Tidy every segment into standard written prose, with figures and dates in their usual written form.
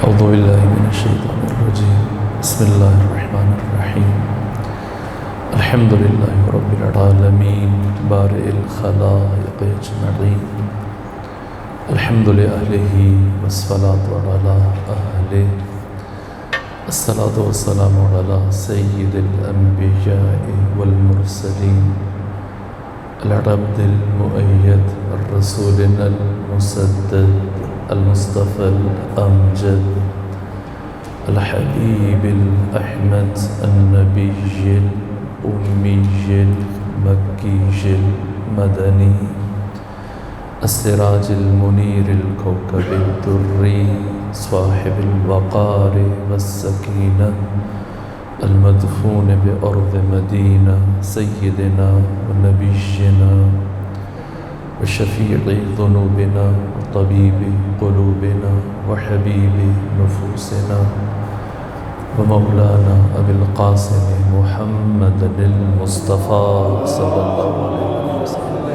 اعوذ باللہ من الشیطان الرجیم بسم اللہ الرحمن الرحیم الحمد للہ رب العالمین بارئ الخلائق اجمعین الحمد لأہلہ والصلاة علی اہلہ الصلاة والسلام علی سید الانبیاء والمرسلین العبد المؤید الرسولنا المسدد المصطفى الأمجد الحبيب الأحمد النبي الأمي المكي المدني السراج المنير الكوكب الدري صاحب الوقار والسكينة المدفون بأرض مدينة سيدنا ونبينا وشفيع ذنوبنا وطبيب قلوبنا وحبيب نفوسنا ومولانا أبي القاسم محمد المصطفى صلى الله عليه وسلم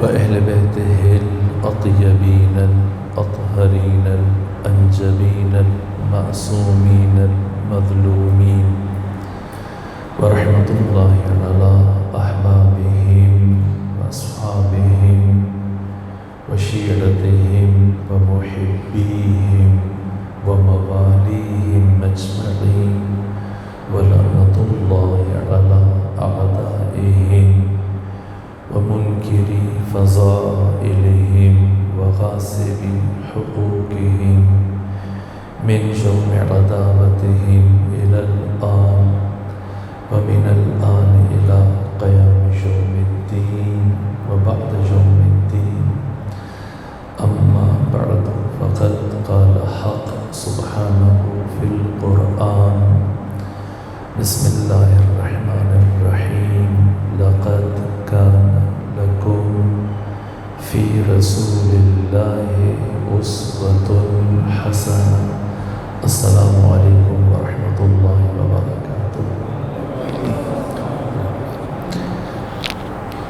وأهل بيته الأطيبين الأطهرين الأنجبين المعصومين المظلومين ورحمة الله على أحبابهم وأصحابهم وشيرتهم ومحبيهم ومواليهم أجمعين ولعنة الله على أعدائهم ومنكري فضائلهم وغاصبي حقوقهم من جمع عداوتهم إلى الآن ومن الآن إلى قيام يوم الدين وبعد يوم الدين أما بعد فقد قال حق سبحانه في القرآن بسم الله الرحمن الرحيم لقد كان لكم في رسول الله أسوة حسنة السلام عليكم ورحمة الله وبركاته.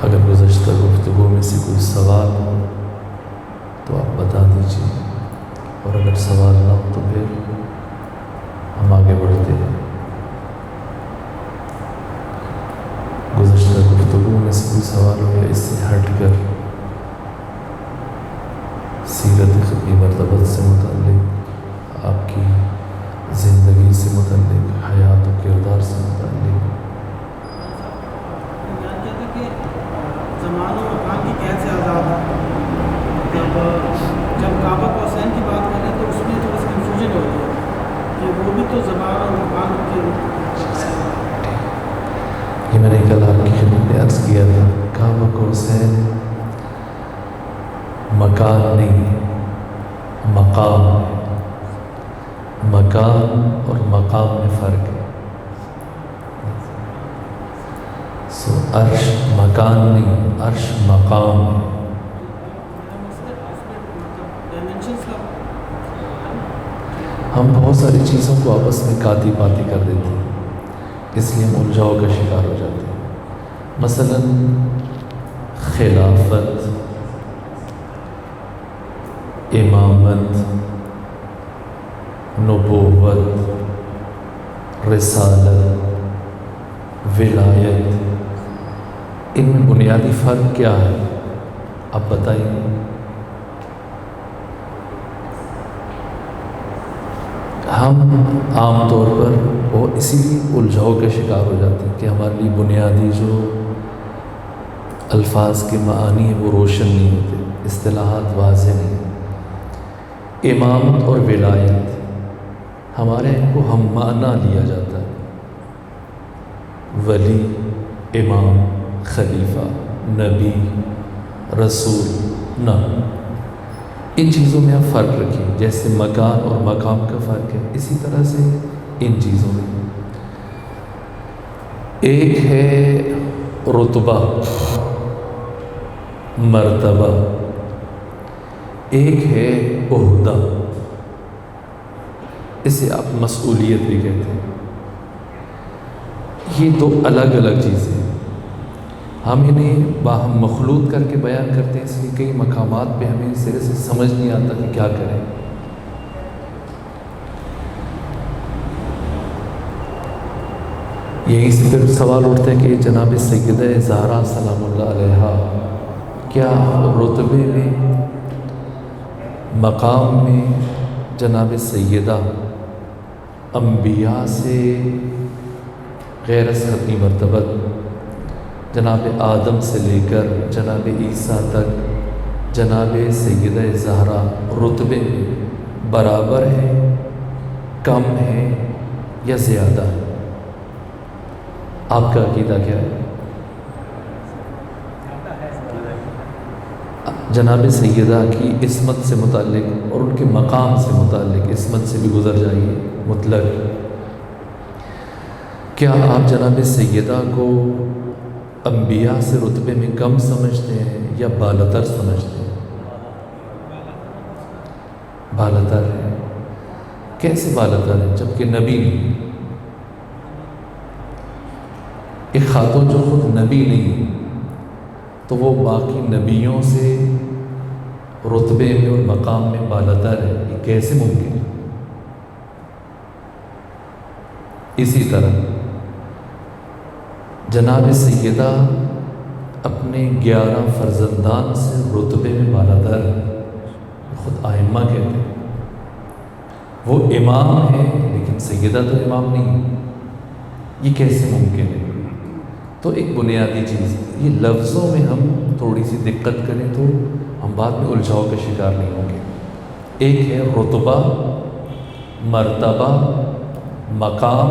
اگر گزشتہ گفتگو میں سے کوئی سوال ہو تو آپ بتا دیجیے، اور اگر سوال نہ ہو تو پھر ہم آگے بڑھتے ہیں۔ گزشتہ گفتگو میں سے کوئی سوال ہو یا اس سے ہٹ کر سیرت ختمی مرتبت سے متعلق، آپ کی زندگی سے متعلق، حیات و کردار سے متعلق، زمان و مکان کی قید سے آزاد ہے۔ جب کعبہ کو حسین کی بات کریں تو اس میں تھوڑا سا کنفیوژن ہوتی ہے کہ وہ بھی تو زمان اور مکان کے یہ میں نے کل آپ کی خدمت میں عرض کیا تھا، کعبہ کو حسین مکان نہیں مقام ہے۔ مکان اور مقام میں فرق ہے۔ عرش مکان نہیں، عرش مقام ہے۔ ہم بہت ساری چیزوں کو آپس میں کاتی پاتی کر دیتے ہیں، اس لیے ہم الجھاؤ کا شکار ہو جاتے ہیں۔ مثلا خلافت، امامت، نبوت، رسالت، ولایت، ان میں بنیادی فرق کیا ہے؟ آپ بتائیے۔ ہم عام طور پر وہ اسی لیے الجھاؤ کے شکار ہو جاتے ہیں کہ ہمارے لیے بنیادی جو الفاظ کے معانی ہیں وہ روشن نہیں ہوتے، اصطلاحات واضح نہیں۔ امامت اور ولایت ہمارے کو ہم معنی لیا جاتا ہے، ولی، امام، خلیفہ، نبی، رسول، نہ ان چیزوں میں آپ فرق رکھیں۔ جیسے مکان اور مقام کا فرق ہے، اسی طرح سے ان چیزوں میں ایک ہے رتبہ، مرتبہ، ایک ہے عہدہ، اسے آپ مسئولیت بھی کہتے ہیں۔ یہ دو الگ الگ چیزیں ہیں۔ ہم انہیں باہم مخلوط کر کے بیان کرتے ہیں، اس لیے کئی مقامات پہ ہمیں سرے سے سمجھ نہیں آتا کہ کیا کریں۔ یہیں سے پھر سوال اٹھتا ہے کہ جناب سیدہ زہرا سلام اللہ علیہا کیا رتبے میں، مقام میں جناب سیدہ انبیاء سے غیر از حدی مرتبت، جناب آدم سے لے کر جناب عیسیٰ تک جناب سیدہ زہرا رتبے میں برابر ہے، کم ہے یا زیادہ ہے؟ آپ کا عقیدہ کیا ہے؟ جناب سیدہ کی عصمت سے متعلق اور ان کے مقام سے متعلق، عصمت سے بھی گزر جائیے مطلق، کیا آپ جناب سیدہ کو انبیاء سے رتبے میں کم سمجھتے ہیں یا بالاتر سمجھتے ہیں؟ بالاتر ہے۔ کیسے بالاتر ہے جبکہ نبی نہیں؟ ایک خاتون جو خود نبی نہیں تو وہ باقی نبیوں سے رتبے میں اور مقام میں بالاتر ہے، یہ کیسے ممکن ہے؟ اسی طرح جناب سیدہ اپنے 11 فرزندان سے رتبے میں بالاتر ہے، خود ائمہ کہتے ہیں۔ وہ امام ہے لیکن سیدہ تو امام نہیں، یہ کیسے ممکن ہے؟ تو ایک بنیادی چیز، یہ لفظوں میں ہم تھوڑی سی دقت کریں تو ہم بعد میں الجھاؤ کا شکار نہیں ہوں گے۔ ایک ہے رتبہ، مرتبہ، مقام،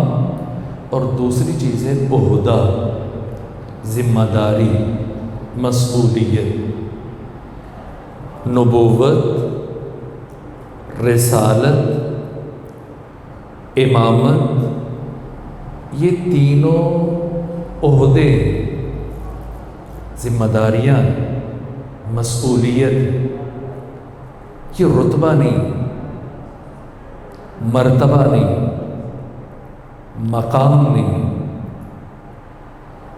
اور دوسری چیز ہے عہدہ، ذمہ داری، مسئولیت۔ نبوت، رسالت، امامت، یہ تینوں عہدے، ذمہ داریاں، مسئولیت، یہ رتبہ نہیں، مرتبہ نہیں، مقام نہیں۔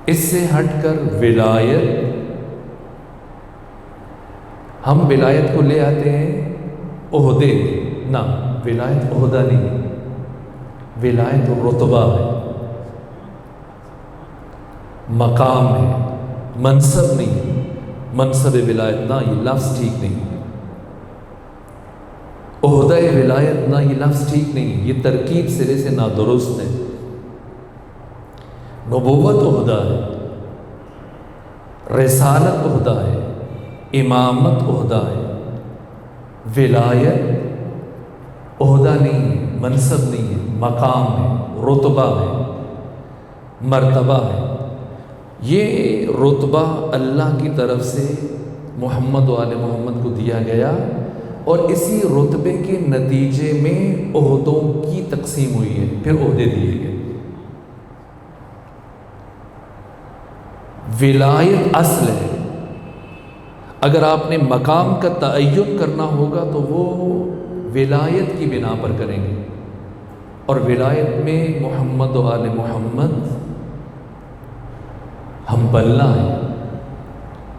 اس سے ہٹ کر ولایت، ہم ولایت کو لے آتے ہیں عہدے، نہ، ولایت عہدہ نہیں، ولایت رتبہ ہے، مقام ہے، منصب نہیں، منصب ولایت نہ، یہ لفظ ٹھیک نہیں، عہدہ ولایت نہ، یہ لفظ ٹھیک نہیں، یہ ترکیب سرے سے نادرست ہے۔ نبوت عہدہ ہے، رسالت عہدہ ہے، امامت عہدہ ہے، ولایت عہدہ نہیں ہے، منصب نہیں ہے، مقام ہے، رتبہ ہے، مرتبہ ہے۔ یہ رتبہ اللہ کی طرف سے محمد و آل محمد کو دیا گیا، اور اسی رتبے کے نتیجے میں عہدوں کی تقسیم ہوئی ہے، پھر عہدے دیے گئے۔ ولایت اصل ہے، اگر آپ نے مقام کا تعین کرنا ہوگا تو وہ ولایت کی بنا پر کریں گے، اور ولایت میں محمد و آل محمد ہم پلہ ہیں،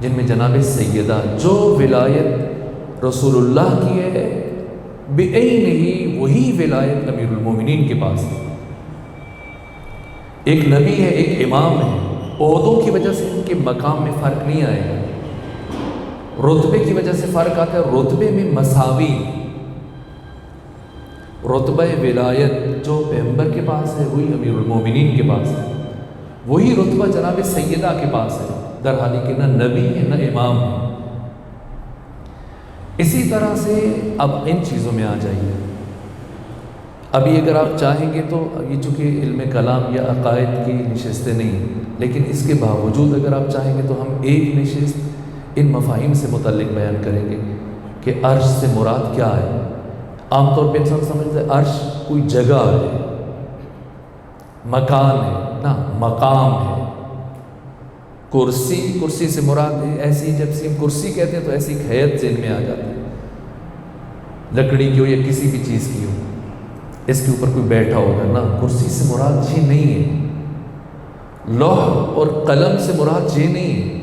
جن میں جناب سیدہ جو ولایت رسول اللہ کی ہے بعینہ ہی وہی ولایت امیر المومنین کے پاس ہے۔ ایک نبی ہے، ایک امام ہے، عہدوں کی وجہ سے ان کے مقام میں فرق نہیں آئے گا، رتبے کی وجہ سے فرق آتا ہے، رتبے میں مساوی، رتبہ ولایت جو پیغمبر کے پاس ہے وہی امیر المومنین کے پاس ہے، وہی رتبہ جناب سیدہ کے پاس ہے، در حالی کہ نہ نبی ہے نہ امام ہے۔ اسی طرح سے اب ان چیزوں میں آ جائیے، ابھی اگر آپ چاہیں گے تو یہ چونکہ علم کلام یا عقائد کی نشستیں نہیں، لیکن اس کے باوجود اگر آپ چاہیں گے تو ہم ایک نشست ان مفاہیم سے متعلق بیان کریں گے کہ عرش سے مراد کیا ہے۔ عام طور پہ انسان سمجھتا ہے عرش کوئی جگہ ہے، مکان ہے، نہ، مقام ہے۔ کرسی سے مراد ہے ایسی، جب سے ہم کرسی کہتے ہیں تو ایسی ایک حیت ذہن میں آ جاتی ہے، لکڑی کی ہو یا کسی بھی چیز کی ہو، اس کے اوپر کوئی بیٹھا ہوگا، نہ، کرسی سے مراد یہ نہیں ہے۔ لوح اور قلم سے مراد یہ نہیں،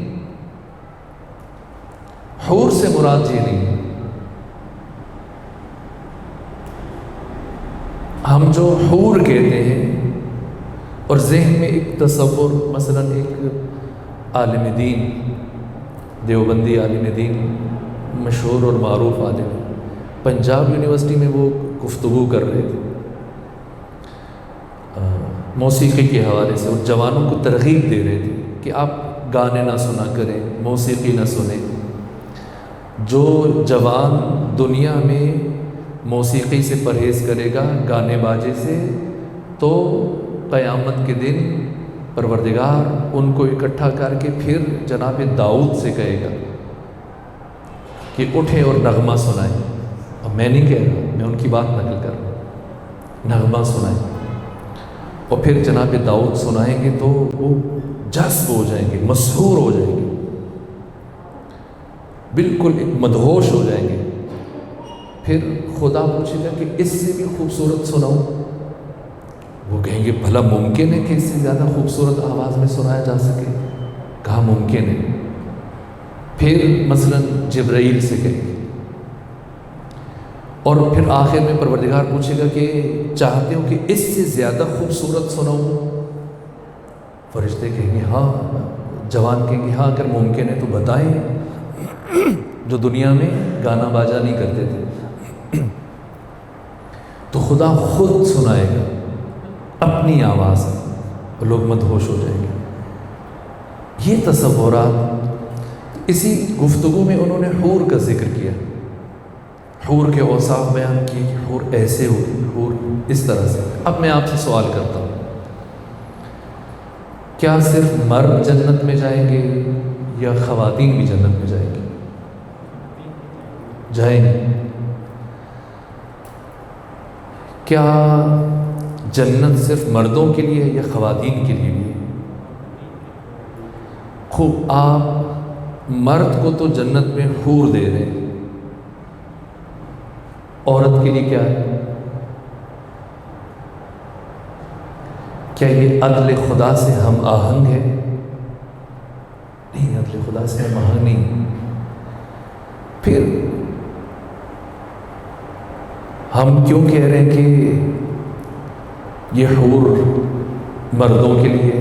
حور سے مراد یہ نہیں۔ ہم جو حور کہتے ہیں اور ذہن میں ایک تصور، مثلا ایک عالم دین، دیوبندی عالم دین، مشہور اور معروف عالم، پنجاب یونیورسٹی میں وہ گفتگو کر رہے تھے موسیقی کے حوالے سے، اور جوانوں کو ترغیب دے رہے تھے کہ آپ گانے نہ سنا کریں، موسیقی نہ سنیں۔ جو جوان دنیا میں موسیقی سے پرہیز کرے گا، گانے باجے سے، تو قیامت کے دن پروردگار ان کو اکٹھا کر کے پھر جناب داؤد سے کہے گا کہ اٹھیں اور نغمہ سنائیں۔ اور میں نہیں کہہ رہا، میں ان کی بات نقل کر رہا ہوں، نغمہ سنائیں، اور پھر جناب داؤد سنائیں گے تو وہ جذب ہو جائیں گے، مسحور ہو جائیں گے، بالکل ایک مدہوش ہو جائیں گے۔ پھر خدا پوچھے گا کہ اس سے بھی خوبصورت سناؤں؟ وہ کہیں گے بھلا ممکن ہے کہ اس سے زیادہ خوبصورت آواز میں سنایا جا سکے؟ کہا ممکن ہے۔ پھر مثلا جبرائیل سے کہیں گے، اور پھر آخر میں پروردگار پوچھے گا کہ چاہتے ہو کہ اس سے زیادہ خوبصورت سناؤں؟ فرشتے کہیں گے ہاں، جوان کہیں گے ہاں اگر ممکن ہے تو بتائیں، جو دنیا میں گانا باجا نہیں کرتے تھے۔ تو خدا خود سنائے گا اپنی آواز میں، اور لوگ مدہوش ہو جائیں گے۔ یہ تصورات، اسی گفتگو میں انہوں نے حور کا ذکر کیا، حور کے اوصاف بیان کیے کہ حور ایسے ہوگی، حور اس طرح سے۔ اب میں آپ سے سوال کرتا ہوں، کیا صرف مرد جنت میں جائیں گے یا خواتین بھی جنت میں جائیں گے؟ جائیں گے۔ کیا جنت صرف مردوں کے لیے یا خواتین کے لیے بھی ہے؟ خوب، آپ مرد کو تو جنت میں حور دے رہے ہیں، عورت کے لیے کیا ہے؟ کیا یہ عدل خدا سے ہم آہنگ ہے؟ نہیں، عدل خدا سے ہم آہنگ نہیں۔ پھر ہم کیوں کہہ رہے ہیں کہ یہ حور مردوں کے لیے؟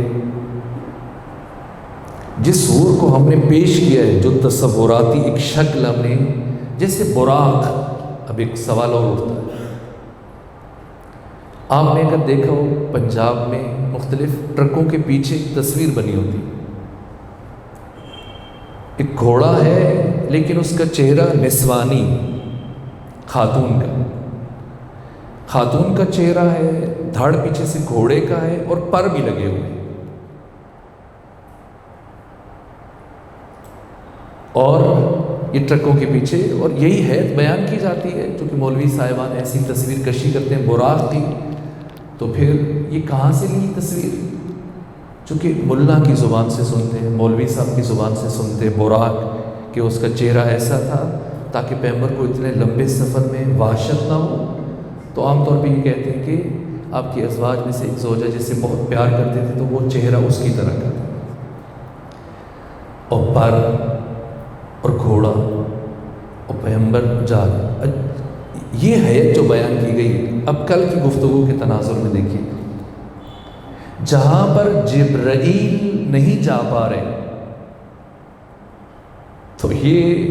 جس حور کو ہم نے پیش کیا ہے، جو تصوراتی ایک شکل ہم نے، جیسے براق، اب ایک سوال اور اٹھتا ہے، آپ نے اگر دیکھا ہو پنجاب میں مختلف ٹرکوں کے پیچھے ایک تصویر بنی ہوتی، ایک گھوڑا ہے لیکن اس کا چہرہ نسوانی، خاتون کا چہرہ ہے، دھڑ پیچھے سے گھوڑے کا ہے اور پر بھی لگے ہوئے ہیں، اور یہ ٹرکوں کے پیچھے، اور یہی حیت بیان کی جاتی ہے، چونکہ مولوی صاحبان ایسی تصویر کشی کرتے ہیں براق کی، تو پھر یہ کہاں سے لی تصویر؟ چونکہ ملا کی زبان سے سنتے ہیں، مولوی صاحب کی زبان سے سنتے ہیں براق کہ اس کا چہرہ ایسا تھا تاکہ پیغمبر کو اتنے لمبے سفر میں وحشت نہ ہو، تو عام طور پہ یہ کہتے ہیں کہ آپ کی ازواج میں سے ایک زوجہ جس سے بہت پیار کرتے تھے تو وہ چہرہ اس کی طرح کا تھا، اور پر اور گھوڑا اور پیغمبر جال، یہ حیت جو بیان کی گئی۔ اب کل کی گفتگو کے تناظر میں دیکھیے، جہاں پر جبرائیل نہیں جا پا رہے، تو یہ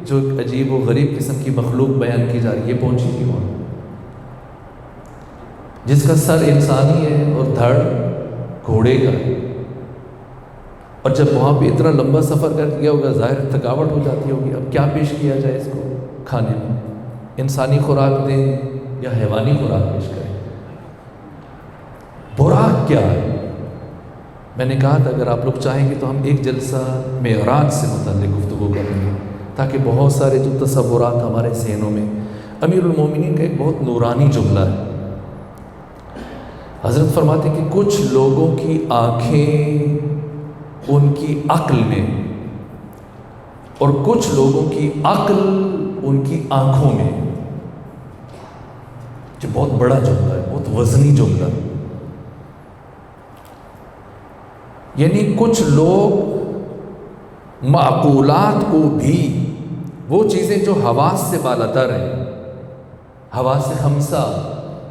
جو عجیب و غریب قسم کی مخلوق بیان کی جا رہی ہے، یہ پہنچی تھی وہاں، جس کا سر انسانی ہے اور دھڑ گھوڑے کا ہے، اور جب وہاں پہ اتنا لمبا سفر کر دیا ہوگا، ظاہر تھکاوٹ ہو جاتی ہوگی، اب کیا پیش کیا جائے اس کو کھانے میں؟ انسانی خوراک دیں یا حیوانی خوراک پیش کریں؟ براق کیا ہے؟ میں نے کہا تھا اگر آپ لوگ چاہیں گے تو ہم ایک جلسہ معراج سے متعلق گفتگو کریں گے، تاکہ بہت سارے جو تصورات ہمارے ذہنوں میں، امیر المومنین کا ایک بہت نورانی جملہ ہے، حضرت فرماتے ہیں کہ کچھ لوگوں کی آنکھیں ان کی عقل میں، اور کچھ لوگوں کی عقل ان کی آنکھوں میں۔ جو بہت بڑا جملہ ہے، بہت وزنی جملہ ہے۔ یعنی کچھ لوگ معقولات کو بھی، وہ چیزیں جو حواس سے بالاتر ہیں، حواس خمسہ،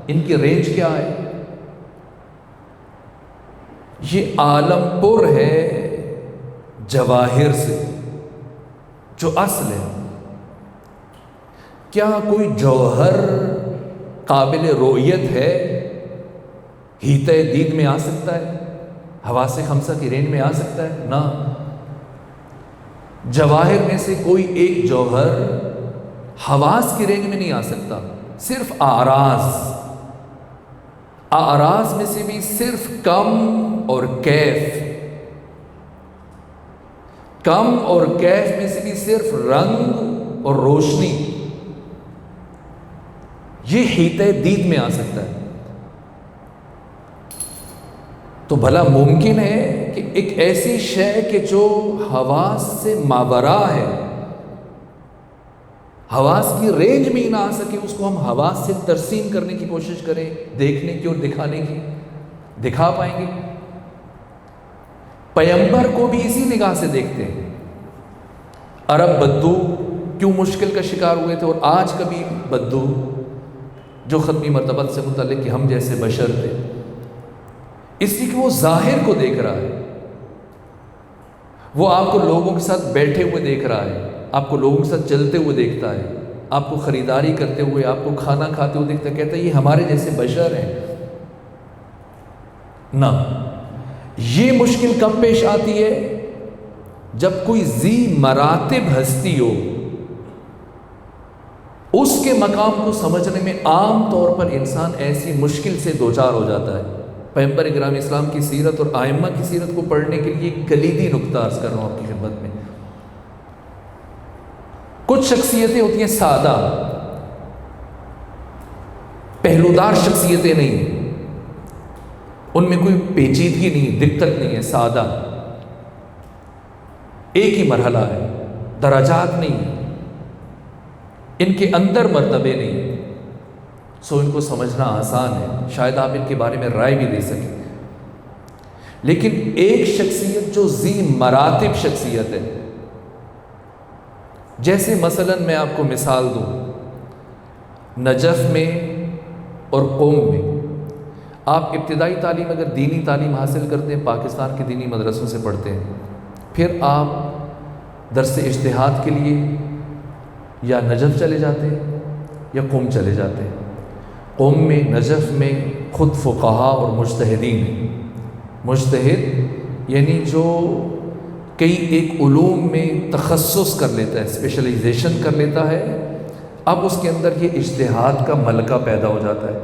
ان کی رینج کیا ہے؟ یہ عالم پر ہے جواہر سے، جو اصل ہے۔ کیا کوئی جوہر قابل رؤیت ہے، ہیتے دید میں آ سکتا ہے، حواس خمسہ کی رینج میں آ سکتا ہے؟ نہ۔ جواہر میں سے کوئی ایک جوہر حواس کی رینج میں نہیں آ سکتا، صرف اعراض میں سے بھی صرف کم اور کیف میں سے بھی صرف رنگ اور روشنی، یہ حیطِ دید میں آ سکتا ہے۔ تو بھلا ممکن ہے کہ ایک ایسی شے کہ جو حواس سے ماورا ہے، حواس کی رینج میں ہی نہ آ سکے، اس کو ہم حواس سے ترسیم کرنے کی کوشش کریں، دیکھنے کی اور دکھانے کی، دکھا پائیں گے؟ پیغمبر کو بھی اسی نگاہ سے دیکھتے ہیں۔ عرب بدو کیوں مشکل کا شکار ہوئے تھے، اور آج کبھی بدو جو ختمی مرتبت سے متعلق کہ ہم جیسے بشر تھے، اس لیے کہ وہ ظاہر کو دیکھ رہا ہے، وہ آپ کو لوگوں کے ساتھ بیٹھے ہوئے دیکھ رہا ہے، آپ کو لوگوں کے ساتھ چلتے ہوئے دیکھتا ہے، آپ کو خریداری کرتے ہوئے، آپ کو کھانا کھاتے ہوئے دیکھتا ہے، کہتا ہے یہ ہمارے جیسے بشر ہیں۔ نہ، یہ مشکل کب پیش آتی ہے؟ جب کوئی ذی مراتب ہستی ہو، اس کے مقام کو سمجھنے میں عام طور پر انسان ایسی مشکل سے دوچار ہو جاتا ہے۔ پیغمبر اکرام اسلام کی سیرت اور ائمہ کی سیرت کو پڑھنے کے لیے ایک کلیدی نقطہ عرض کر رہا ہوں آپ کی خدمت میں۔ کچھ شخصیتیں ہوتی ہیں سادہ، پہلودار شخصیتیں نہیں، ان میں کوئی پیچیدگی نہیں، دقت نہیں ہے، سادہ، ایک ہی مرحلہ ہے، درجات نہیں، ان کے اندر مرتبے نہیں، سو ان کو سمجھنا آسان ہے، شاید آپ ان کے بارے میں رائے بھی دے سکیں۔ لیکن ایک شخصیت جو ذی مراتب شخصیت ہے، جیسے مثلاً میں آپ کو مثال دوں، نجف میں اور قوم میں آپ ابتدائی تعلیم اگر دینی تعلیم حاصل کرتے ہیں، پاکستان کے دینی مدرسوں سے پڑھتے ہیں، پھر آپ درس اجتہاد کے لیے یا نجف چلے جاتے ہیں یا قوم چلے جاتے ہیں۔ قوم میں، نجف میں خود فقہا اور مجتہدین ہیں۔ مجتہد یعنی جو کئی ایک علوم میں تخصص کر لیتا ہے، اسپیشلائزیشن کر لیتا ہے، اب اس کے اندر یہ اجتہاد کا ملکہ پیدا ہو جاتا ہے،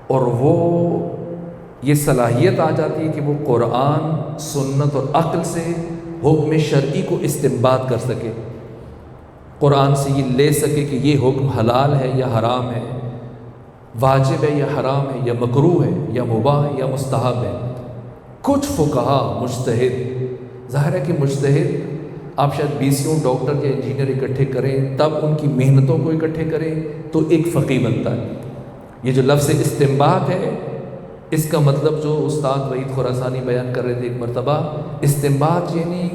اور وہ یہ صلاحیت آ جاتی ہے کہ وہ قرآن، سنت اور عقل سے حکم شرعی کو استنباط کر سکے، قرآن سے یہ لے سکے کہ یہ حکم حلال ہے یا حرام ہے، واجب ہے یا حرام ہے، یا مکروہ ہے یا مباح ہے یا مستحب ہے۔ کچھ فقہا، مجتہد، ظاہر ہے کہ مجتہد آپ شاید بیسیوں ڈاکٹر یا انجینئر اکٹھے کریں، تب ان کی محنتوں کو اکٹھے کریں تو ایک فقیہ بنتا ہے۔ یہ جو لفظ استنباط ہے، اس کا مطلب جو استاد وحید خراسانی بیان کر رہے تھے ایک مرتبہ، استنباط یعنی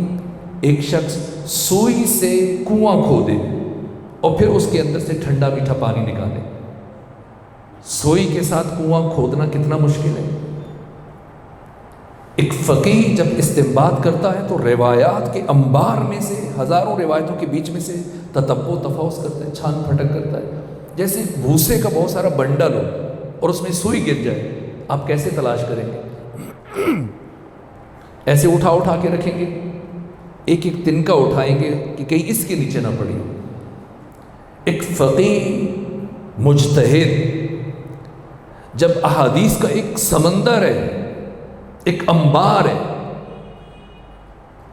ایک شخص سوئی سے کنواں کھودے اور پھر اس کے اندر سے ٹھنڈا میٹھا پانی نکالے۔ سوئی کے ساتھ کنواں کھودنا کتنا مشکل ہے۔ ایک فقیہ جب استنباط کرتا ہے تو روایات کے انبار میں سے، ہزاروں روایتوں کے بیچ میں سے تتبع و تفحص کرتا ہے، چھان پھٹک کرتا ہے۔ جیسے بھوسے کا بہت سارا بنڈل ہو اور اس میں سوئی گر جائے، آپ کیسے تلاش کریں گے؟ ایسے اٹھا کے رکھیں گے، ایک ایک تنکا اٹھائیں گے کہ کہیں اس کے نیچے نہ پڑی۔ ایک فقیہ مجتہد جب احادیث کا ایک سمندر ہے، ایک انبار ہے،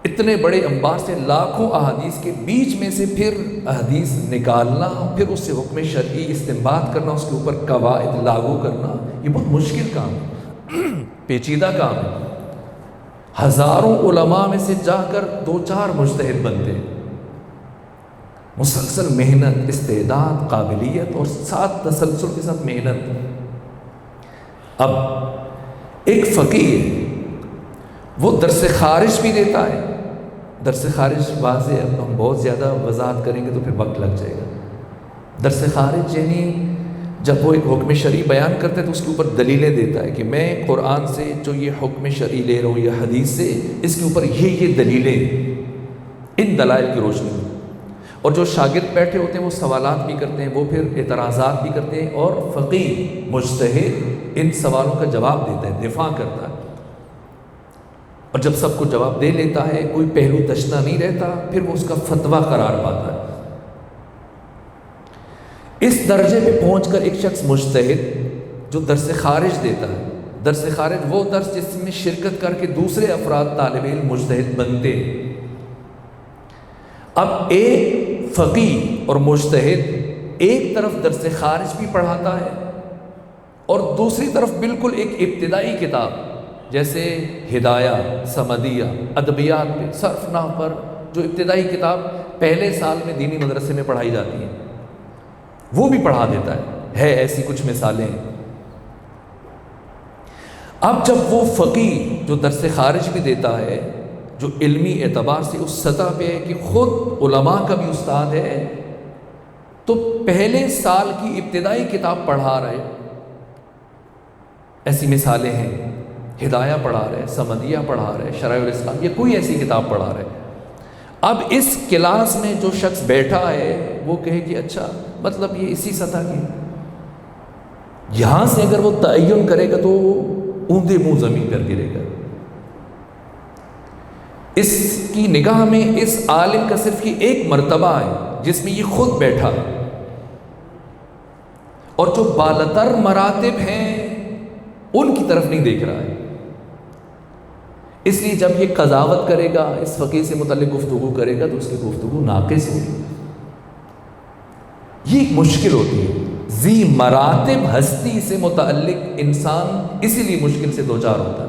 اتنے بڑے انبار سے لاکھوں احادیث کے بیچ میں سے پھر احادیث نکالنا، پھر اس سے حکم شرعی استنباط کرنا، اس کے اوپر قواعد لاگو کرنا، یہ بہت مشکل کام ہے، پیچیدہ کام ہے۔ ہزاروں علماء میں سے جا کر 2-4 مجتہد بنتے ہیں، مسلسل محنت، استعداد، قابلیت اور ساتھ تسلسل کے ساتھ محنت۔ اب ایک فقیہ وہ درس خارج بھی دیتا ہے. درس خارج واضح ہے، اب ہم بہت زیادہ وضاحت کریں گے تو پھر وقت لگ جائے گا. درس خارج یعنی جب وہ ایک حکم شرعی بیان کرتا ہے تو اس کے اوپر دلیلیں دیتا ہے کہ میں قرآن سے جو یہ حکم شرعی لے رہا ہوں یا حدیث سے، اس کے اوپر یہ دلیلیں، ان دلائل کی روشنی میں. اور جو شاگرد بیٹھے ہوتے ہیں وہ سوالات بھی کرتے ہیں، وہ پھر اعتراضات بھی کرتے ہیں، اور فقیہ مجتہد ان سوالوں کا جواب دیتا ہے، دفاع کرتا ہے. اور جب سب کو جواب دے لیتا ہے، کوئی پہلو تشنا نہیں رہتا، پھر وہ اس کا فتویٰ قرار پاتا ہے. اس درجے پہ پہنچ کر ایک شخص مجتہد جو درس خارج دیتا ہے، درس خارج وہ درس جس میں شرکت کر کے دوسرے افراد طالب علم مجتہد بنتے ہیں. اب ایک فقیہ اور مجتہد ایک طرف درس خارج بھی پڑھاتا ہے اور دوسری طرف بالکل ایک ابتدائی کتاب جیسے ہدایہ، سمدیہ، ادبیات پہ، صرف نحو پر جو ابتدائی کتاب پہلے سال میں دینی مدرسے میں پڑھائی جاتی ہیں وہ بھی پڑھا دیتا ہے. ایسی کچھ مثالیں ہیں. اب جب وہ فقیہ جو درس خارج بھی دیتا ہے، جو علمی اعتبار سے اس سطح پہ ہے کہ خود علماء کا بھی استاد ہے، تو پہلے سال کی ابتدائی کتاب پڑھا رہے، ایسی مثالیں ہیں. ہدایہ پڑھا رہے، سمدیہ پڑھا رہے، شرائع الاسلام، یہ کوئی ایسی کتاب پڑھا رہے. اب اس کلاس میں جو شخص بیٹھا ہے وہ کہے کہ اچھا مطلب یہ اسی سطح کی، یہاں سے اگر وہ تعین کرے گا تو اوندے منہ زمین پر گرے گا. اس کی نگاہ میں اس عالم کا صرف یہ ایک مرتبہ ہے جس میں یہ خود بیٹھا ہے، اور جو بالاتر مراتب ہیں ان کی طرف نہیں دیکھ رہا ہے. اس لیے جب یہ قضاوت کرے گا، اس فقیر سے متعلق گفتگو کرے گا، تو اس کی گفتگو ناقص ہوگی. یہ ایک مشکل ہوتی ہے. ذی مراتب ہستی سے متعلق انسان اسی لیے مشکل سے دوچار ہوتا ہے.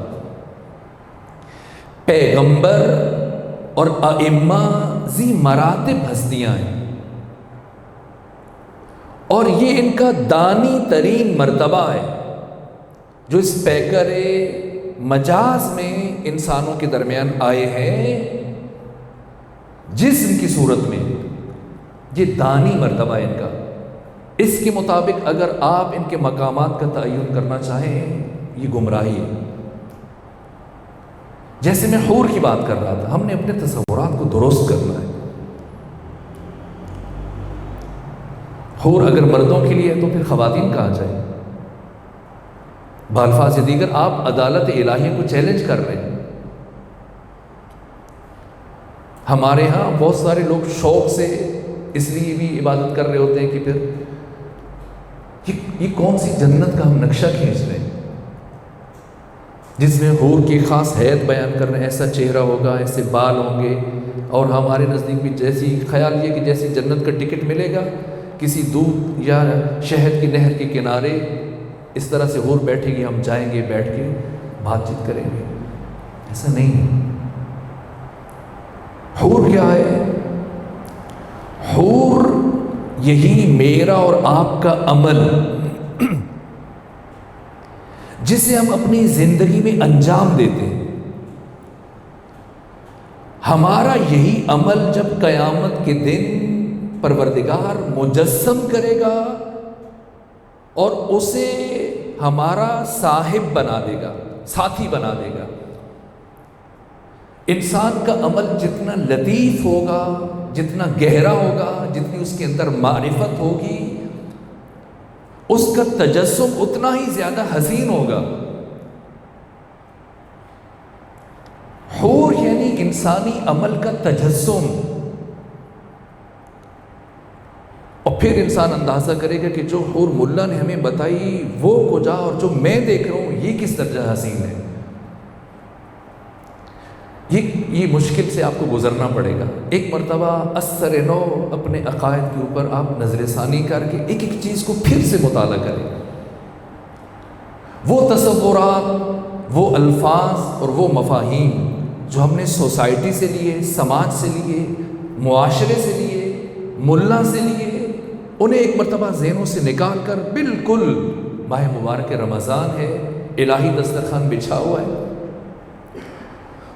پیغمبر اور ائمہ ذی مراتب ہستیاں ہیں، اور یہ ان کا دانی ترین مرتبہ ہے جو اس پیکر مجاز میں انسانوں کے درمیان آئے ہیں جسم کی صورت میں. یہ دانی مرتبہ ہے ان کا. اس کے مطابق اگر آپ ان کے مقامات کا تعین کرنا چاہیں یہ گمراہی ہے. جیسے میں حور کی بات کر رہا تھا، ہم نے اپنے تصورات کو درست کرنا ہے. حور اگر مردوں کے لیے ہے تو پھر خواتین کہاں جائیں؟ بالفاظ دیگر آپ عدالت الہیہ کو چیلنج کر رہے ہیں. ہمارے ہاں بہت سارے لوگ شوق سے اس لیے بھی عبادت کر رہے ہوتے ہیں کہ پھر یہ کون سی جنت کا ہم نقشہ کھینچ رہے ہیں جس میں حور کی خاص حیت بیان کر رہے ہیں، ایسا چہرہ ہوگا، ایسے بال ہوں گے، اور ہمارے نزدیک بھی جیسی خیال یہ کہ جیسی جنت کا ٹکٹ ملے گا کسی دودھ یا شہد کی نہر کے کنارے، اس طرح سے حور بیٹھے گی، ہم جائیں گے، بیٹھ کے بات چیت کریں گے. ایسا نہیں ہے. حور کیا ہے؟ حور یہی میرا اور آپ کا عمل جسے ہم اپنی زندگی میں انجام دیتے ہیں. ہمارا یہی عمل جب قیامت کے دن پروردگار مجسم کرے گا اور اسے ہمارا صاحب بنا دے گا، ساتھی بنا دے گا. انسان کا عمل جتنا لطیف ہوگا، جتنا گہرا ہوگا، جتنی اس کے اندر معرفت ہوگی، اس کا تجسم اتنا ہی زیادہ حسین ہوگا. حور یعنی انسانی عمل کا تجسم. اور پھر انسان اندازہ کرے گا کہ جو حور ملا نے ہمیں بتائی وہ کجا، اور جو میں دیکھ رہا ہوں یہ کس درجہ حسین ہے. یہ مشکل سے آپ کو گزرنا پڑے گا. ایک مرتبہ اثر نو اپنے عقائد کے اوپر آپ نظر ثانی کر کے ایک ایک چیز کو پھر سے مطالعہ کریں. وہ تصورات، وہ الفاظ اور وہ مفاہیم جو ہم نے سوسائٹی سے لیے، سماج سے لیے، معاشرے سے لیے، ملا سے لیے، انہیں ایک مرتبہ ذہنوں سے نکال کر بالکل ماہ مبارک رمضان ہے، الہی دسترخوان بچھا ہوا ہے،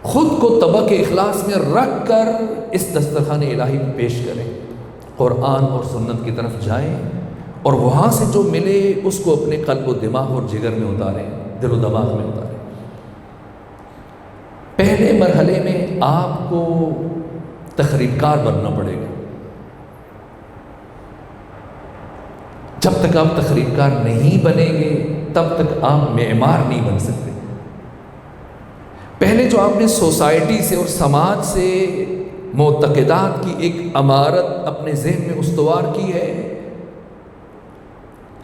خود کو طبق اخلاص میں رکھ کر اس دسترخوان الہی میں پیش کریں، قرآن اور سنت کی طرف جائیں، اور وہاں سے جو ملے اس کو اپنے قلب و دماغ اور جگر میں اتاریں، دل و دماغ میں اتاریں۔ پہلے مرحلے میں آپ کو تخریب کار بننا پڑے گا۔ جب تک آپ تخریب کار نہیں بنیں گے تب تک آپ معمار نہیں بن سکتے۔ پہلے جو آپ نے سوسائٹی سے اور سماج سے معتقدات کی ایک عمارت اپنے ذہن میں استوار کی ہے،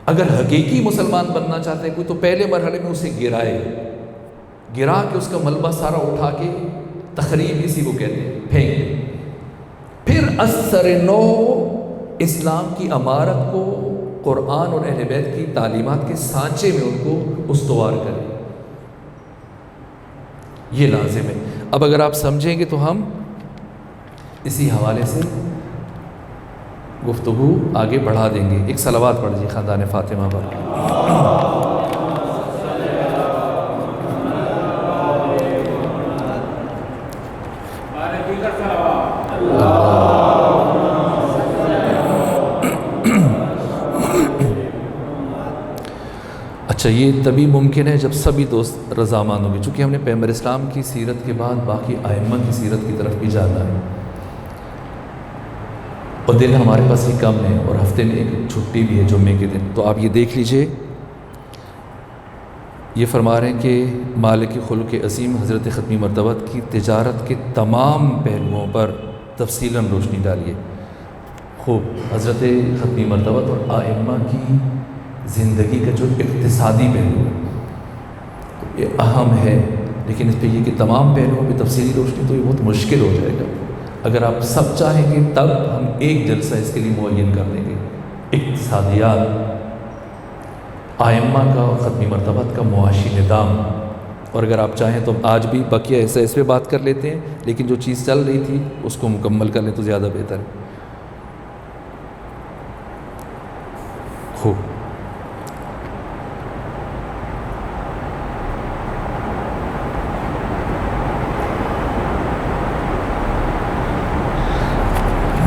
اگر حقیقی مسلمان بننا چاہتے ہیں کوئی تو پہلے مرحلے میں اسے گرا کے اس کا ملبہ سارا اٹھا کے تخریب اسی کو کہتے ہیں، پھینک دیں، پھر اثر نو اسلام کی عمارت کو قرآن اور اہل بیت کی تعلیمات کے سانچے میں ان کو استوار کریں۔ یہ لازم ہے۔ اب اگر آپ سمجھیں گے تو ہم اسی حوالے سے گفتگو آگے بڑھا دیں گے۔ ایک صلوات پڑھ دیجیے خاندان فاطمہ پر۔ اچھا، یہ تبھی ممکن ہے جب سبھی دوست رضامند ہوں گے، چونکہ ہم نے پیغمبر اسلام کی سیرت کے بعد باقی ائمہ کی سیرت کی طرف بھی جانا ہے، اور دن ہمارے پاس ہی کم ہے، اور ہفتے میں ایک چھٹی بھی ہے جمعے کے دن۔ تو آپ یہ دیکھ لیجئے، یہ فرما رہے ہیں کہ مالک خلق عظیم حضرت ختمی مرتبہ کی تجارت کے تمام پہلوؤں پر تفصیلاً روشنی ڈالیے۔ خوب، حضرت ختمی مرتبہ اور ائمہ کی زندگی کا جو اقتصادی پہلو ہے یہ اہم ہے، لیکن اس پہ یہ کہ تمام پہلوؤں پہ تفصیلی روشنی تو یہ بہت مشکل ہو جائے گا۔ اگر آپ سب چاہیں گے تب ہم ایک جلسہ اس کے لیے معین کر دیں گے۔ اقتصادیات، ائمہ کا اور ختمی مرتبہ کا معاشی نظام، اور اگر آپ چاہیں تو آج بھی بقیہ ایسا اس پہ بات کر لیتے ہیں، لیکن جو چیز چل رہی تھی اس کو مکمل کر لیں تو زیادہ بہتر ہے۔ خوب،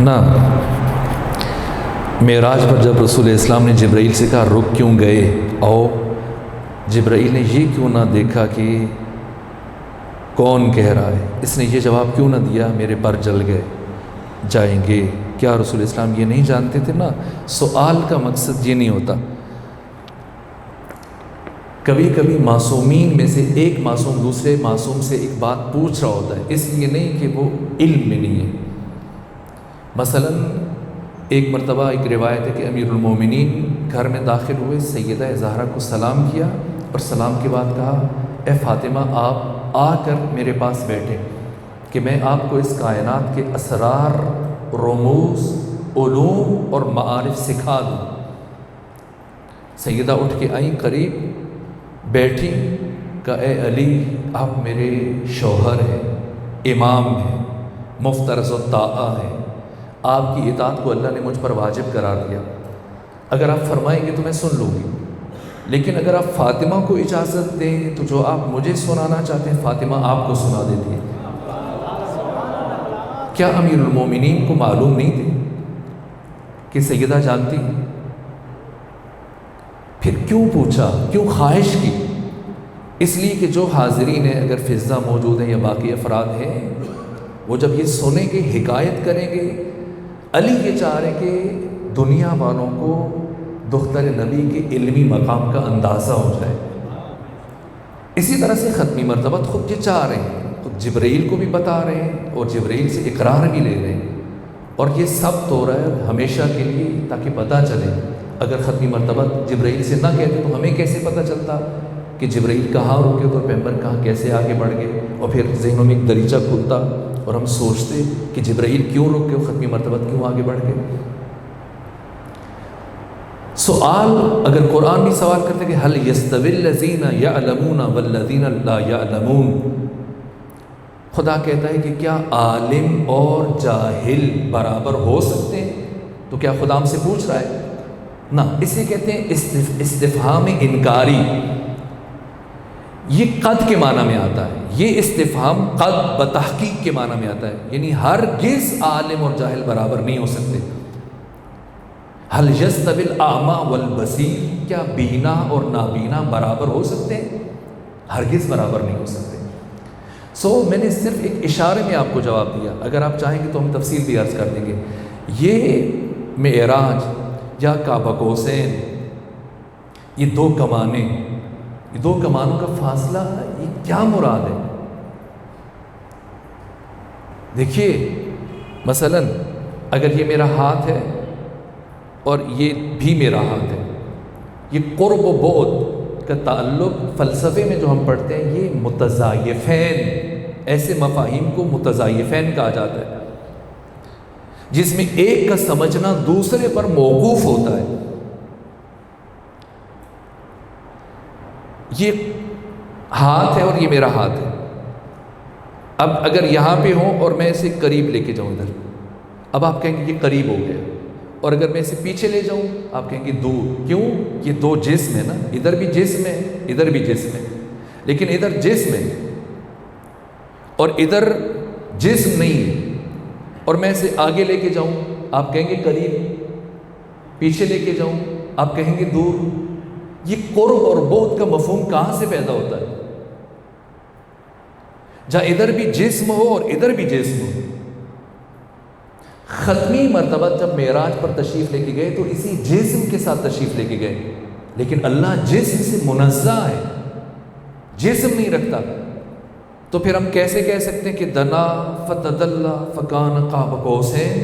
نا معراج پر جب رسول اسلام نے جبرائیل سے کہا رک کیوں گئے، او جبرائیل نے یہ کیوں نہ دیکھا کہ کون کہہ رہا ہے، اس نے یہ جواب کیوں نہ دیا میرے پر جل گئے جائیں گے۔ کیا رسول اسلام یہ نہیں جانتے تھے؟ نا، سوال کا مقصد یہ نہیں ہوتا۔ کبھی کبھی معصومین میں سے ایک معصوم دوسرے معصوم سے ایک بات پوچھ رہا ہوتا ہے، اس لیے نہیں کہ وہ علم میں نہیں ہے۔ مثلا ایک مرتبہ ایک روایت ہے کہ امیر المومنین گھر میں داخل ہوئے، سیدہ زہرا کو سلام کیا اور سلام کے بعد کہا اے فاطمہ آپ آ کر میرے پاس بیٹھے کہ میں آپ کو اس کائنات کے اسرار، رموز، علوم اور معارف سکھا دوں۔ سیدہ اٹھ کے آئیں، قریب بیٹھی، کہ اے علی آپ میرے شوہر ہیں، امام ہیں، مفترض الطاعہ ہیں، آپ کی اطاعت کو اللہ نے مجھ پر واجب قرار دیا، اگر آپ فرمائیں گے تو میں سن لوں گی، لیکن اگر آپ فاطمہ کو اجازت دیں تو جو آپ مجھے سنانا چاہتے ہیں فاطمہ آپ کو سنا دیتی ہے۔ کیا امیر المومنین کو معلوم نہیں تھی کہ سیدہ جانتی؟ پھر کیوں پوچھا، کیوں خواہش کی؟ اس لیے کہ جو حاضرین ہیں، اگر فضا موجود ہیں یا باقی افراد ہیں، وہ جب یہ سنیں گے، حکایت کریں گے، علی یہ چاہ رہے کہ دنیا والوں کو دختر نبی کے علمی مقام کا اندازہ ہو جائے۔ اسی طرح سے ختمی مرتبہ خود یہ چاہ رہے ہیں، خود جبرائیل کو بھی بتا رہے ہیں اور جبرائیل سے اقرار بھی لے رہے ہیں، اور یہ سب تو رہا ہے ہمیشہ کے لیے تاکہ پتہ چلے۔ اگر ختمی مرتبہ جبرائیل سے نہ کہتے تو ہمیں کیسے پتہ چلتا کہ جبرائیل کہاں رکے تو پیغمبر کہاں کیسے آگے بڑھ گئے، اور پھر ذہنوں میں ایک دریچہ کھلتا اور ہم سوچتے کہ جبرائیل کیوں رک گئے، ختمی مرتبہ کیوں آگے بڑھ گئے۔ سوال، اگر قرآن بھی سوال کرتے کہ هل يستوي الذين يعلمون والذين لا يعلمون، خدا کہتا ہے کہ کیا عالم اور جاہل برابر ہو سکتے ہیں؟ تو کیا خدا ہم سے پوچھ رہا ہے؟ نہ، اسے کہتے ہیں استفہام انکاری۔ یہ قد کے معنی میں آتا ہے، یہ استفہام قد بتحقیق کے معنی میں آتا ہے، یعنی ہرگز عالم اور جاہل برابر نہیں ہو سکتے۔ هل یستوی الاعمی والبصیر، کیا بینا اور نابینا برابر ہو سکتے ہیں؟ ہرگز برابر نہیں ہو سکتے۔ میں نے صرف ایک اشارے میں آپ کو جواب دیا، اگر آپ چاہیں گے تو ہم تفصیل بھی عرض کر دیں گے۔ یہ معراج یا کعبہ قوسین، یہ دو کمانیں، یہ دو کمانوں کا فاصلہ، یہ کیا مراد ہے؟ دیکھیے مثلا اگر یہ میرا ہاتھ ہے اور یہ بھی میرا ہاتھ ہے، یہ قرب و بعد کا تعلق فلسفے میں جو ہم پڑھتے ہیں یہ متضایفین، ایسے مفاہیم کو متضایفین کہا جاتا ہے جس میں ایک کا سمجھنا دوسرے پر موقوف ہوتا ہے۔ یہ ہاتھ ہے اور یہ میرا ہاتھ ہے، اب اگر یہاں پہ ہوں اور میں اسے قریب لے کے جاؤں ادھر، اب آپ کہیں گے یہ قریب ہو گیا، اور اگر میں اسے پیچھے لے جاؤں آپ کہیں گے دور۔ کیوں؟ یہ دو جسم ہے نا، ادھر بھی جسم ہے ادھر بھی جسم ہے، لیکن ادھر جسم ہے اور ادھر جسم نہیں ہے، اور میں اسے آگے لے کے جاؤں آپ کہیں گے قریب، پیچھے لے کے جاؤں آپ کہیں گے دور۔ یہ قرب اور بعد کا مفہوم کہاں سے پیدا ہوتا ہے؟ جہاں ادھر بھی جسم ہو اور ادھر بھی جسم ہو۔ ختمی مرتبہ جب معراج پر تشریف لے کے گئے تو اسی جسم کے ساتھ تشریف لے کے گئے، لیکن اللہ جسم سے منزہ ہے، جسم نہیں رکھتا۔ تو پھر ہم کیسے کہہ سکتے ہیں کہ دنا فتدلا فکان قاب قوسین؟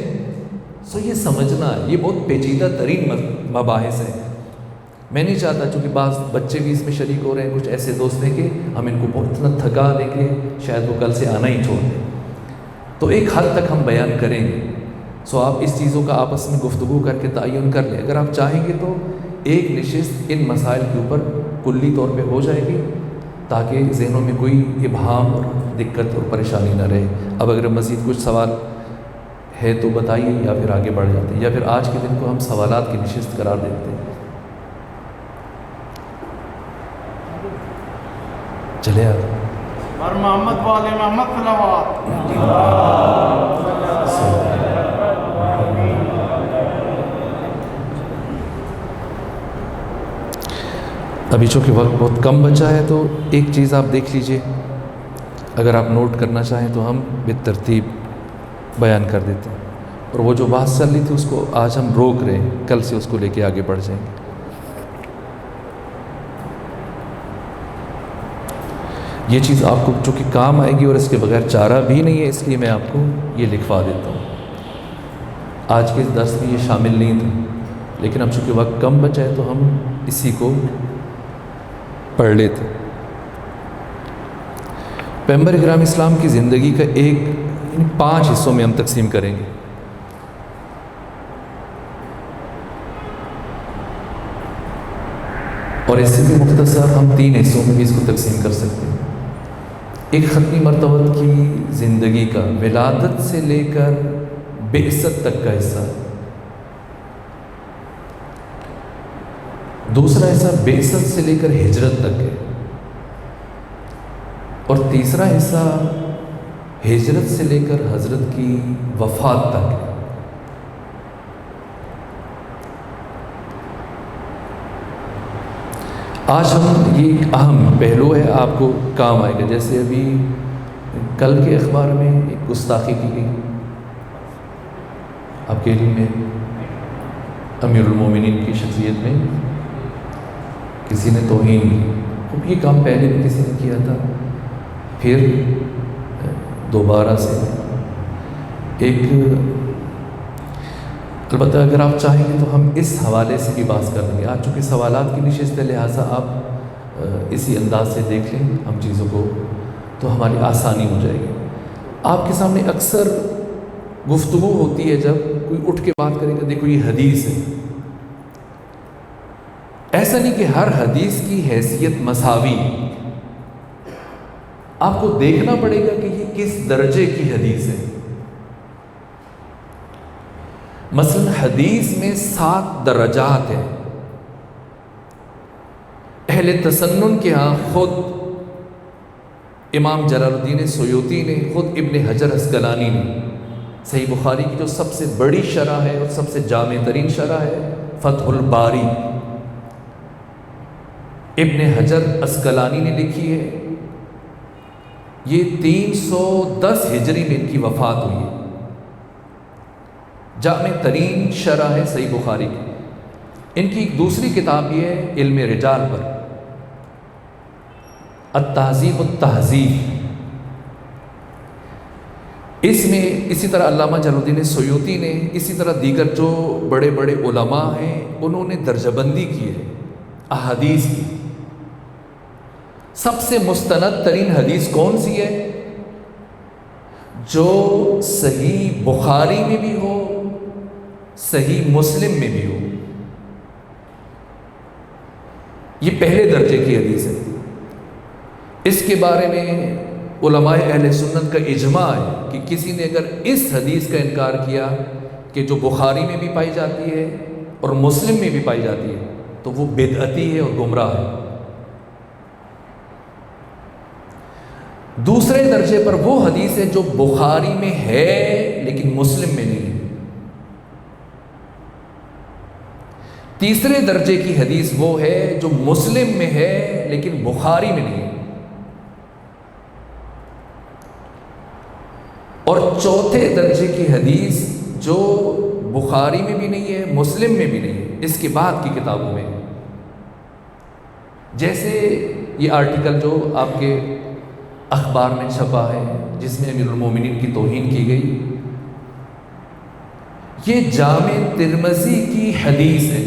یہ سمجھنا ہے، یہ بہت پیچیدہ ترین مباحث ہے۔ میں نہیں چاہتا، چونکہ بعض بچے بھی اس میں شریک ہو رہے ہیں، کچھ ایسے دوست ہیں کہ ہم ان کو بہت اتنا تھکا دیں گے شاید وہ کل سے آنا ہی چھوڑ دیں، تو ایک حد تک ہم بیان کریں گے۔ آپ اس چیزوں کا آپس میں گفتگو کر کے تعین کر لیں، اگر آپ چاہیں گے تو ایک نشست ان مسائل کے اوپر کلی طور پہ ہو جائے گی تاکہ ذہنوں میں کوئی ابہام اور دقت اور پریشانی نہ رہے۔ اب اگر مزید کچھ سوال ہے تو بتائیے، یا پھر آگے بڑھ جاتے ہیں، یا پھر آج کے دن کو ہم سوالات کی نشست قرار دیتے ہیں۔ چلے آپ اور محمد والے محمد صلوات۔ ابھی چونکہ وقت بہت کم بچا ہے تو ایک چیز آپ دیکھ لیجئے، اگر آپ نوٹ کرنا چاہیں تو ہم بالترتیب بیان کر دیتے ہیں، اور وہ جو بات چل رہی تھی اس کو آج ہم روک رہے ہیں، کل سے اس کو لے کے آگے بڑھ جائیں گے۔ یہ چیز آپ کو چونکہ کام آئے گی اور اس کے بغیر چارہ بھی نہیں ہے، اس لیے میں آپ کو یہ لکھوا دیتا ہوں۔ آج کے اس درس میں یہ شامل نہیں تھا، لیکن اب چونکہ وقت کم بچا ہے تو ہم اسی کو پڑھ لیتے۔ پیغمبر اکرام اسلام کی زندگی کا ایک 5 حصوں میں ہم تقسیم کریں گے۔ اور اس سے بھی مختصر ہم 3 حصوں میں بھی اس کو تقسیم کر سکتے ہیں۔ ایک ختمی مرتبہ کی زندگی کا ولادت سے لے کر بعثت تک کا حصہ، دوسرا حصہ بعثت سے لے کر ہجرت تک ہے، اور تیسرا حصہ ہجرت سے لے کر حضرت کی وفات تک ہے۔ آج ہم یہ ایک اہم پہلو ہے، آپ کو کام آئے گا۔ جیسے ابھی کل کے اخبار میں ایک گستاخی کی گئی، آپ کے علم میں امیر المومنین کی شخصیت میں کسی نے توہین کی۔ یہ کام پہلے بھی کسی نے کیا تھا، پھر دوبارہ سے ایک، البتہ اگر آپ چاہیں گے تو ہم اس حوالے سے بھی بات کر لیں گے۔ آج چونکہ سوالات کی نشست ہے، لہٰذا آپ اسی انداز سے دیکھ لیں ہم چیزوں کو، تو ہماری آسانی ہو جائے گی۔ آپ کے سامنے اکثر گفتگو ہوتی ہے جب کوئی اٹھ کے بات کرے گا، دیکھو یہ حدیث ہے۔ ایسا نہیں کہ ہر حدیث کی حیثیت مساوی، آپ کو دیکھنا پڑے گا کہ یہ کس درجے کی حدیث ہے۔ مثلا حدیث میں 7 درجات ہیں۔ اہل تسنن کے ہاں خود امام جلال الدین سیوطی نے، خود ابن حجر عسقلانی نے صحیح بخاری کی جو سب سے بڑی شرح ہے اور سب سے جامع ترین شرح ہے فتح الباری، ابن حجر عسقلانی نے لکھی ہے، یہ 310 ہجری میں ان کی وفات ہوئی ہے، جامع ترین شرح ہے صحیح بخاری کی۔ ان کی ایک دوسری کتاب یہ ہے علم رجال پر، التہذیب التہذیب، اس میں اسی طرح علامہ جلال الدین سیوطی نے، اسی طرح دیگر جو بڑے بڑے علماء ہیں انہوں نے درجہ بندی کی ہے احادیث کی۔ سب سے مستند ترین حدیث کون سی ہے؟ جو صحیح بخاری میں بھی ہو، صحیح مسلم میں بھی ہو، یہ پہلے درجے کی حدیث ہے۔ اس کے بارے میں علماء اہل سنت کا اجماع ہے کہ کسی نے اگر اس حدیث کا انکار کیا کہ جو بخاری میں بھی پائی جاتی ہے اور مسلم میں بھی پائی جاتی ہے تو وہ بدعتی ہے اور گمراہ ہے۔ دوسرے درجے پر وہ حدیث ہے جو بخاری میں ہے لیکن مسلم میں نہیں ہے۔ تیسرے درجے کی حدیث وہ ہے جو مسلم میں ہے لیکن بخاری میں نہیں ہے۔ اور چوتھے درجے کی حدیث جو بخاری میں بھی نہیں ہے، مسلم میں بھی نہیں ہے، اس کے بعد کی کتابوں میں، جیسے یہ آرٹیکل جو آپ کے اخبار میں چھپا ہے جس میں امیر المومنین کی توہین کی گئی، یہ جامع ترمذی کی حدیث ہے۔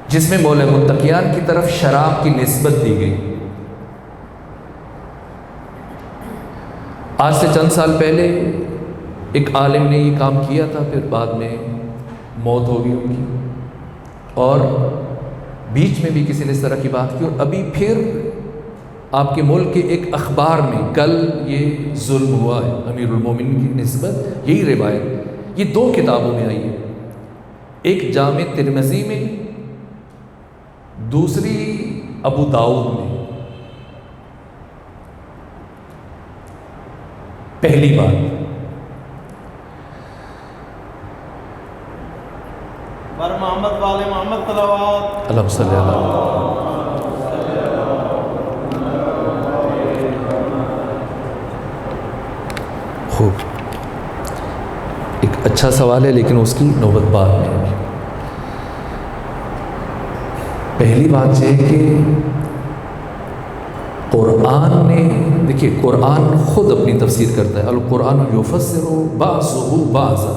جس میں مولا متقیان کی طرف شراب کی نسبت دی گئی۔ آج سے چند سال پہلے ایک عالم نے یہ کام کیا تھا، پھر بعد میں موت ہو گئی ان کی، اور بیچ میں بھی کسی نے اس طرح کی بات کی، اور ابھی پھر آپ کے ملک کے ایک اخبار میں کل یہ ظلم ہوا ہے امیر المومنین کی نسبت، یہی روایت یہ دو کتابوں میں آئی ہے، ایک جامع ترمذی میں، دوسری ابو داؤد میں۔ پہلی بات، بر محمد والے محمد صلوات اللہم صلی اللہ علیہ۔ خوب، ایک اچھا سوال ہے لیکن اس کی نوبت بعد میں ہے۔ پہلی بات یہ کہ قرآن نے، دیکھیے قرآن خود اپنی تفسیر کرتا ہے، القرآن یفسر بعضہ بعضا۔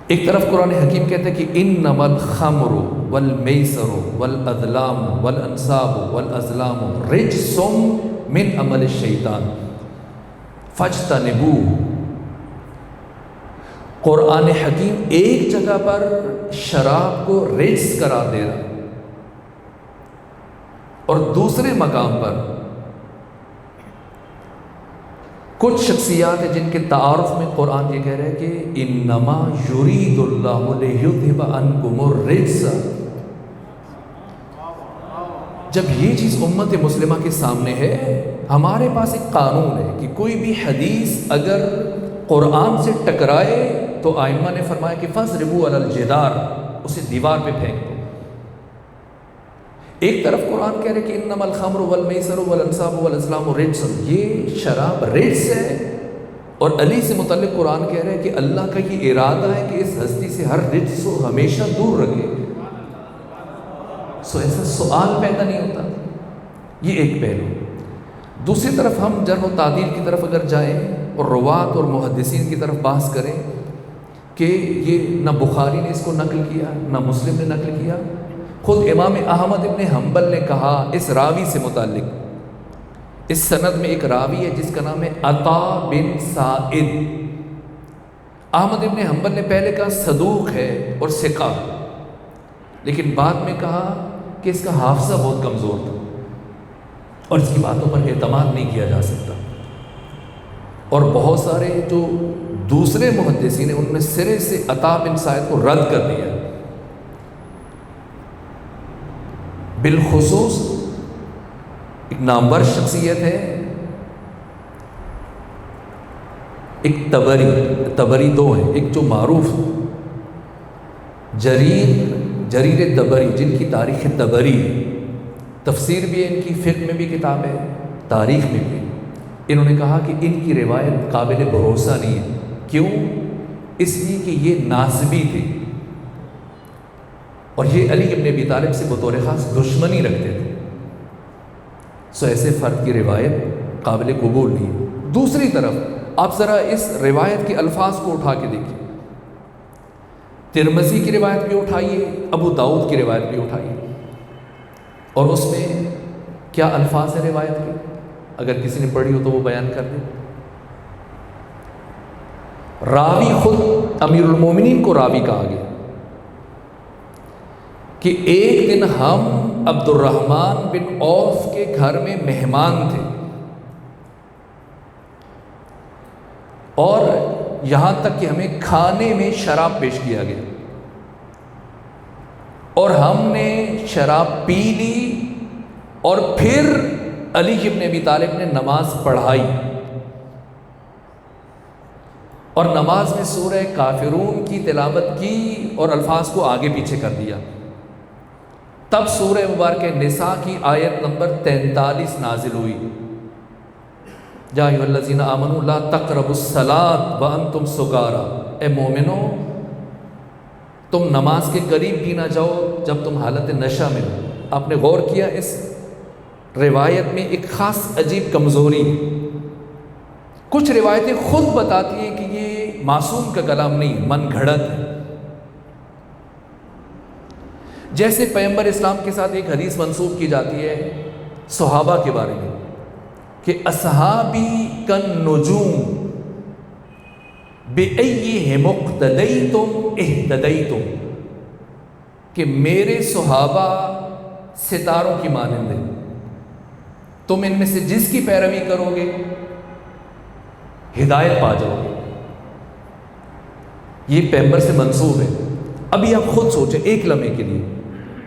ایک طرف قرآن حکیم کہتا ہے کہ انما الخمر والمیسر والازلام والانصاب والازلام رجس من عمل الشیطان فاجتنبوہ۔ قرآن حکیم ایک جگہ پر شراب کو رجس قرار دے رہا، اور دوسرے مقام پر کچھ شخصیات ہیں جن کے تعارف میں قرآن یہ کہہ رہا ہے کہ انما یرید اللہ لیذھب عنکم الرجس۔ جب یہ چیز امت مسلمہ کے سامنے ہے، ہمارے پاس ایک قانون ہے کہ کوئی بھی حدیث اگر قرآن سے ٹکرائے تو ائمہ نے فرمایا کہ فَاضْرِبُوا عَلَى الْجِدَارِ، اسے دیوار پہ پھینک دو۔ ایک طرف قرآن کہہ رہے کہ انما الخمر والمیسر والانصاب والازلام رجس، یہ شراب رجس ہے، اور علی سے متعلق قرآن کہہ رہے کہ اللہ کا یہ ارادہ ہے کہ اس ہستی سے ہر رجس کو ہمیشہ دور رکھے۔ ایسا سوال پیدا نہیں ہوتا۔ یہ ایک پہلو۔ دوسری طرف ہم جرح و تعدیل کی طرف اگر جائیں اور روات اور محدثین کی طرف بحث کریں کہ یہ نہ بخاری نے اس کو نقل کیا نہ مسلم نے نقل کیا، خود امام احمد ابن حنبل نے کہا اس راوی سے متعلق، اس سند میں ایک راوی ہے جس کا نام ہے عطا بن سائد۔ احمد ابن حنبل نے پہلے کہا صدوق ہے اور ثقہ، لیکن بعد میں کہا کہ اس کا حافظہ بہت کمزور تھا اور اس کی باتوں پر اعتماد نہیں کیا جا سکتا، اور بہت سارے جو دوسرے محدثین ہیں ان نے سرے سے عطا بن سائد کو رد کر دیا۔ بالخصوص ایک نامور شخصیت ہے، ایک تبری دو ہیں، ایک جو معروف جریر تبری، جن کی تاریخ تبری تفسیر بھی ہے، ان کی فقہ میں بھی کتاب ہے، تاریخ میں بھی. انہوں نے کہا کہ ان کی روایت قابل بھروسہ نہیں ہے. کیوں؟ اس لیے کہ یہ ناسبی تھے اور یہ علی ابن ابی طالب سے بطور خاص دشمنی رکھتے تھے. سو ایسے فرد کی روایت قابل قبول نہیں ہے. دوسری طرف آپ ذرا اس روایت کے الفاظ کو اٹھا کے دیکھیں. ترمذی کی روایت بھی اٹھائیے، ابو داؤد کی روایت بھی اٹھائیے، اور اس میں کیا الفاظ ہیں روایت کے؟ اگر کسی نے پڑھی ہو تو وہ بیان کر دیں. راوی خود امیر المومنین کو راوی کہا گیا کہ ایک دن ہم عبد الرحمن بن عوف کے گھر میں مہمان تھے، اور یہاں تک کہ ہمیں کھانے میں شراب پیش کیا گیا اور ہم نے شراب پی لی، اور پھر علی ابن ابی طالب نے نماز پڑھائی اور نماز میں سورہ کافرون کی تلاوت کی اور الفاظ کو آگے پیچھے کر دیا. تب سورہ مبارکہ نساء کی آیت نمبر 43 نازل ہوئی، یا ایھا الذین آمنوا لا تقربوا الصلاۃ وانتم سکارى، اے مومنو تم نماز کے قریب بھی نہ جاؤ جب تم حالت نشہ میں ہو. آپ نے غور کیا اس روایت میں ایک خاص عجیب کمزوری ہے. کچھ روایتیں خود بتاتی ہیں کہ یہ معصوم کا کلام نہیں، من گھڑت ہے. جیسے پیغمبر اسلام کے ساتھ ایک حدیث منسوب کی جاتی ہے صحابہ کے بارے میں کہ اصحابی کالنجوم بِأَيِّهِمُ اقْتَدَيْتُمْ اهْتَدَيْتُمْ، کہ میرے صحابہ ستاروں کی مانند ہیں، تم ان میں سے جس کی پیروی کرو گے ہدایت پا جاؤ گے. یہ پیغمبر سے منسوب ہے. ابھی آپ خود سوچیں ایک لمحے کے لیے،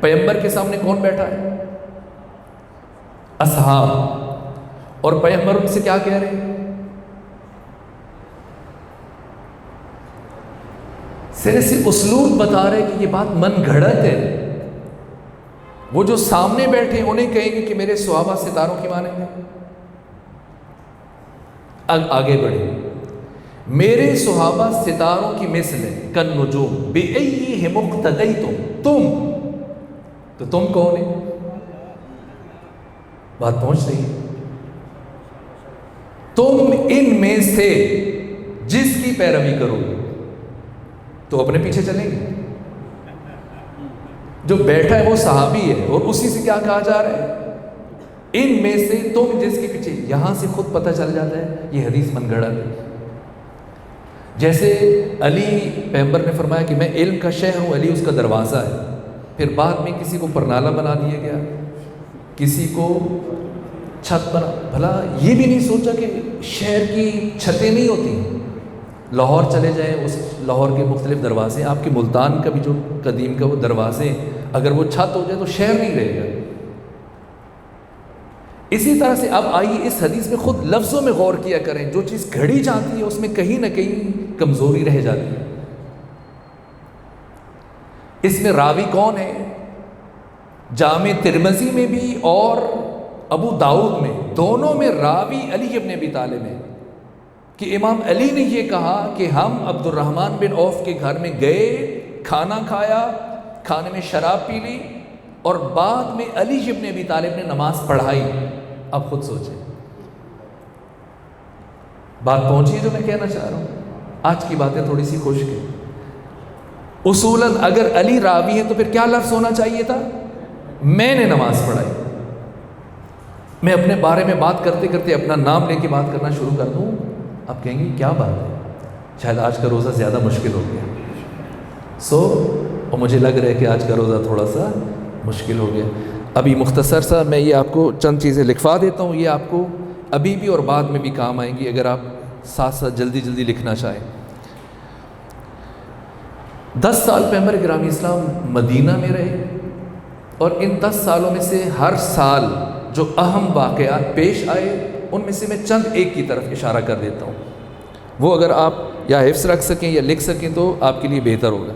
پیغمبر کے سامنے کون بیٹھا ہے؟ اصحاب. اور پیغمبر ان سے کیا کہہ رہے ہیں؟ صرف سے اسلوب بتا رہے کہ یہ بات من گھڑت ہے. وہ جو سامنے بیٹھے ہیں انہیں کہیں گے کہ میرے صحابہ ستاروں کی مانند ہیں. آگے بڑھے، میرے صحابہ ستاروں کی مثل ہے، کالنجوم بِأَيِّهِمُ اقْتَدَيْتُمْ، تو تم کون ہے؟ بات پہنچ رہی ہے؟ تم ان میں سے جس کی پیروی کرو گے تو اپنے پیچھے چلیں گے. جو بیٹھا ہے وہ صحابی ہے اور اسی سے کیا کہا جا رہا ہے؟ ان میں سے تم جس کے پیچھے. یہاں سے خود پتہ چل جاتا ہے یہ حدیث من گھڑت ہے. جیسے علی پیغمبر نے فرمایا کہ میں علم کا شہر ہوں، علی اس کا دروازہ ہے. پھر بعد میں کسی کو پرنالہ بنا دیا گیا، کسی کو چھت بنا. بھلا یہ بھی نہیں سوچا کہ شہر کی چھتیں نہیں ہوتی. لاہور چلے جائیں، اس لاہور کے مختلف دروازے، آپ کے ملتان کا بھی جو قدیم کا وہ دروازے، اگر وہ چھت ہو جائے تو شہر نہیں رہے گا. اسی طرح سے اب آئیے اس حدیث میں خود لفظوں میں غور کیا کریں. جو چیز گھڑی جاتی ہے اس میں کہیں نہ کہیں کمزوری رہ جاتی ہے. اس میں راوی کون ہے؟ جامع ترمذی میں بھی اور ابو داؤد میں، دونوں میں راوی علی ابن ابی طالب ہے کہ امام علی نے یہ کہا کہ ہم عبد الرحمن بن عوف کے گھر میں گئے، کھانا کھایا، کھانے میں شراب پی لی، اور بعد میں علی ابن ابی طالب نے نماز پڑھائی. اب خود سوچیں، بات پہنچی ہے جو میں کہنا چاہ رہا ہوں. آج کی باتیں تھوڑی سی خشک ہیں. اصولاً اگر علی راوی ہے تو پھر کیا لفظ ہونا چاہیے تھا؟ میں نے نماز پڑھائی. میں اپنے بارے میں بات کرتے کرتے اپنا نام لے کے بات کرنا شروع کر دوں، آپ کہیں گے کیا بات ہے، شاید آج کا روزہ زیادہ مشکل ہو گیا. اور مجھے لگ رہا ہے کہ آج کا روزہ تھوڑا سا مشکل ہو گیا. ابھی مختصر سا میں یہ آپ کو چند چیزیں لکھوا دیتا ہوں، یہ آپ کو ابھی بھی اور بعد میں بھی کام آئیں گی اگر آپ ساتھ ساتھ جلدی جلدی لکھنا چاہیں. 10 سال پیغمبر گرامی اسلام مدینہ میں رہے. اور ان 10 سالوں میں سے ہر سال جو اہم واقعات پیش آئے ان میں سے میں چند ایک کی طرف اشارہ کر دیتا ہوں، وہ اگر آپ یا حفظ رکھ سکیں یا لکھ سکیں تو آپ کے لیے بہتر ہوگا۔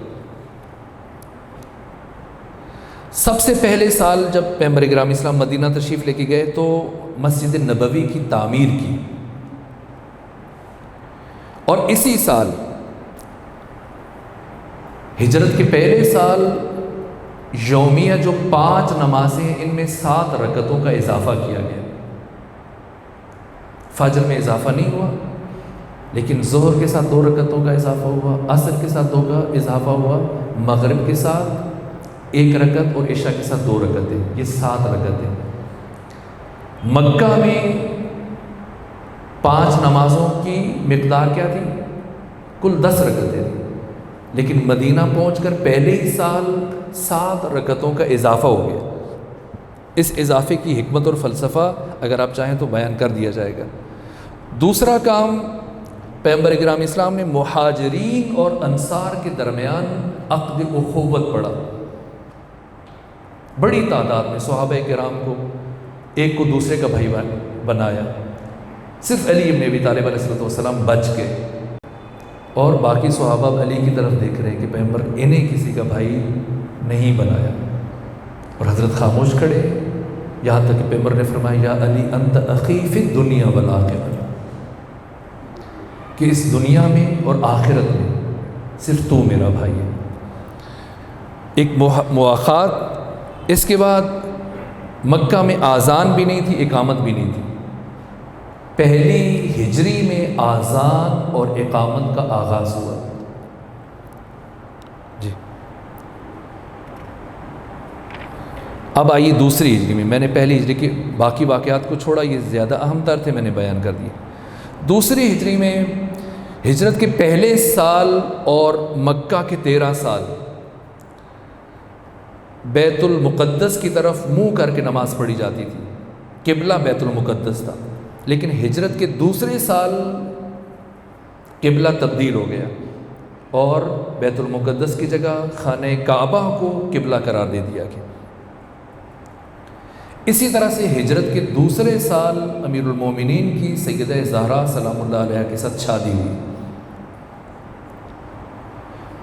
سب سے پہلے سال جب پیغمبر گرامی اسلام مدینہ تشریف لے کے گئے تو مسجد نبوی کی تعمیر کی، اور اسی سال ہجرت کے پہلے سال یومیہ جو 5 نمازیں ہیں ان میں 7 رکعتوں کا اضافہ کیا گیا۔ فجر میں اضافہ نہیں ہوا، لیکن ظہر کے ساتھ 2 رکعتوں کا اضافہ ہوا، عصر کے ساتھ 2 کا اضافہ ہوا، مغرب کے ساتھ 1 رکعت اور عشاء کے ساتھ 2 رکعتیں، یہ 7 رکعتیں۔ مکہ میں 5 نمازوں کی مقدار کیا تھی؟ کل 10 رکعتیں تھیں، لیکن مدینہ پہنچ کر پہلے ہی سال 7 رکعتوں کا اضافہ ہو گیا۔ اس اضافے کی حکمت اور فلسفہ اگر آپ چاہیں تو بیان کر دیا جائے گا۔ دوسرا کام، پیغمبر اکرام اسلام نے مہاجرین اور انصار کے درمیان عقد اخوت پڑھا۔ بڑی تعداد میں صحابہ کرام کو ایک کو دوسرے کا بھائی بنایا، صرف علی ابن ابی طالب علیہ السلام بچ گئے، اور باقی صحابہ علی کی طرف دیکھ رہے ہیں کہ پیغمبر انہیں کسی کا بھائی نہیں بنایا، اور حضرت خاموش کھڑے، یہاں تک کہ پیغمبر نے فرمایا یا علی انت اخی فی الدنیا والآخرہ، کہ اس دنیا میں اور آخرت میں صرف تو میرا بھائی ہے۔ ایک مواخات۔ اس کے بعد مکہ میں آذان بھی نہیں تھی، اقامت بھی نہیں تھی۔ پہلی ہجری میں آذان اور اقامت کا آغاز ہوا۔ جی، اب آئیے دوسری ہجری میں نے پہلی ہجری کے باقی واقعات کو چھوڑا، یہ زیادہ اہم تر تھے، میں نے بیان کر دیے۔ دوسری ہجری میں ہجرت کے پہلے سال اور مکہ کے 13 سال بیت المقدس کی طرف منہ کر کے نماز پڑھی جاتی تھی، قبلہ بیت المقدس تھا، لیکن ہجرت کے دوسرے سال قبلہ تبدیل ہو گیا اور بیت المقدس کی جگہ خانہ کعبہ کو قبلہ قرار دے دیا گیا۔ اسی طرح سے ہجرت کے دوسرے سال امیر المومنین کی سیدہ زہرا سلام اللہ علیہ کے ساتھ شادی ہوئی۔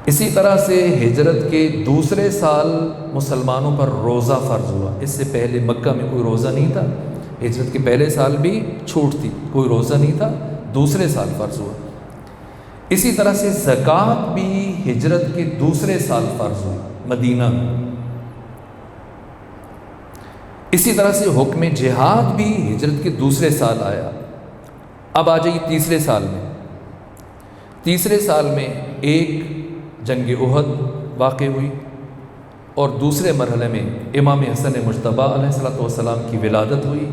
اسی طرح سے ہجرت کے دوسرے سال مسلمانوں پر روزہ فرض ہوا۔ اس سے پہلے مکہ میں کوئی روزہ نہیں تھا، ہجرت کے پہلے سال بھی چھوٹ تھی، کوئی روزہ نہیں تھا، دوسرے سال فرض ہوا۔ اسی طرح سے زکوٰۃ بھی ہجرت کے دوسرے سال فرض ہوئی مدینہ میں۔ اسی طرح سے حکم جہاد بھی ہجرت کے دوسرے سال آیا۔ اب آ جائیے تیسرے سال میں۔ تیسرے سال میں ایک جنگ احد واقع ہوئی، اور دوسرے مرحلے میں امام حسن مجتبی علیہ السلام کی ولادت ہوئی،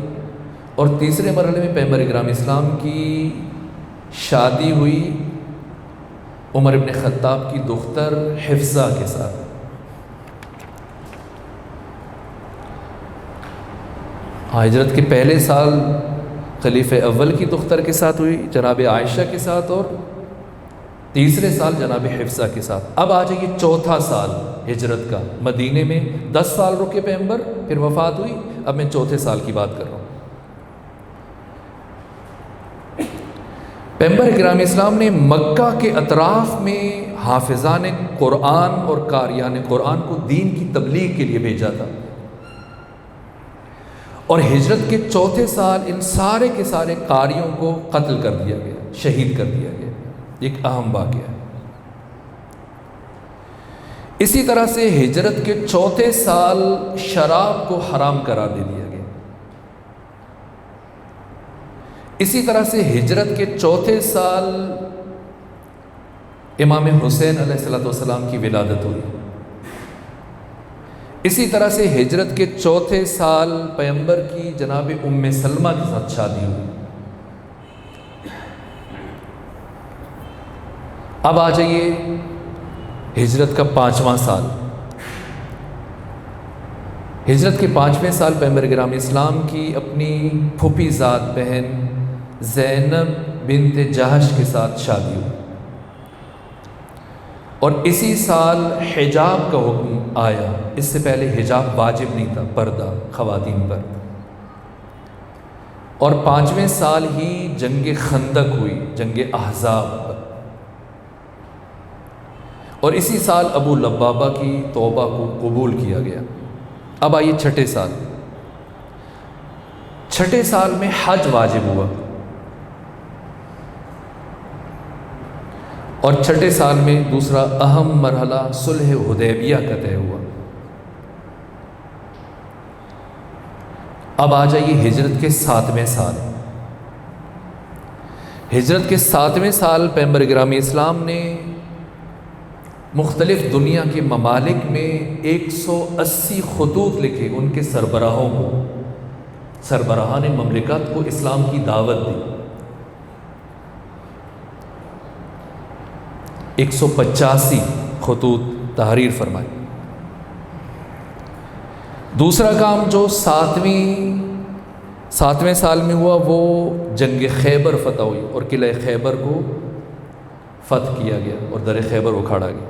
اور تیسرے مرحلے میں پیغمبر اکرام اسلام کی شادی ہوئی عمر ابن خطاب کی دختر حفصہ کے ساتھ۔ ہجرت کے پہلے سال خلیفہ اول کی دختر کے ساتھ ہوئی، جناب عائشہ کے ساتھ، اور تیسرے سال جناب حفصہ کے ساتھ۔ اب آ جائیے چوتھا سال ہجرت کا۔ مدینے میں 10 سال رکے پیغمبر، پھر وفات ہوئی، اب میں چوتھے سال کی بات کر رہا ہوں۔ پیغمبر اکرام اسلام نے مکہ کے اطراف میں حافظان قرآن اور قاریان قرآن کو دین کی تبلیغ کے لیے بھیجا تھا، اور ہجرت کے چوتھے سال ان سارے کے سارے قاریوں کو قتل کر دیا گیا، شہید کر دیا گیا۔ ایک اہم واقعہ ہے۔ اسی طرح سے ہجرت کے چوتھے سال شراب کو حرام قرار دے دیا گیا۔ اسی طرح سے ہجرت کے چوتھے سال امام حسین علیہ السلام کی ولادت ہوئی۔ اسی طرح سے ہجرت کے چوتھے سال پیغمبر کی جناب ام سلمہ کے ساتھ شادی ہوئی۔ اب آ جائیے ہجرت کا 5واں سال۔ ہجرت کے 5ویں سال پیغمبر اکرام اسلام کی اپنی پھوپھی زاد بہن زینب بنت جہش کے ساتھ شادی ہوئی، اور اسی سال حجاب کا حکم آیا. اس سے پہلے حجاب واجب نہیں تھا، پردہ خواتین پر. اور 5ویں سال ہی جنگ خندق ہوئی، جنگ احزاب. اور اسی سال ابو لبابہ کی توبہ کو قبول کیا گیا. اب آئیے چھٹے سال. چھٹے سال میں حج واجب ہوا، اور چھٹے سال میں دوسرا اہم مرحلہ صلح حدیبیہ کا طے ہوا. اب آ جائیے ہجرت کے 7ویں سال. ہجرت کے 7ویں سال پیغمبر گرامی اسلام نے مختلف دنیا کے ممالک میں 180 خطوط لکھے، ان کے سربراہوں کو، سربراہان مملکت کو اسلام کی دعوت دی. 185 خطوط تحریر فرمائی. دوسرا کام جو 7ویں سال میں ہوا وہ جنگ خیبر فتح ہوئی، اور قلعہ خیبر کو فتح کیا گیا اور در خیبر اکھاڑا گیا.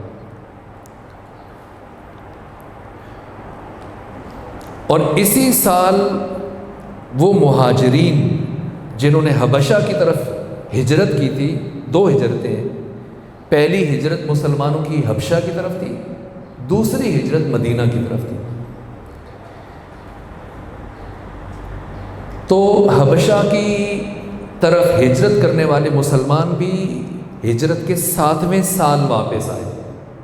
اور اسی سال وہ مہاجرین جنہوں نے حبشہ کی طرف ہجرت کی تھی، 2 ہجرتیں ہیں. پہلی ہجرت مسلمانوں کی حبشہ کی طرف تھی، دوسری ہجرت مدینہ کی طرف تھی. تو حبشہ کی طرف ہجرت کرنے والے مسلمان بھی ہجرت کے 7ویں سال واپس آئے.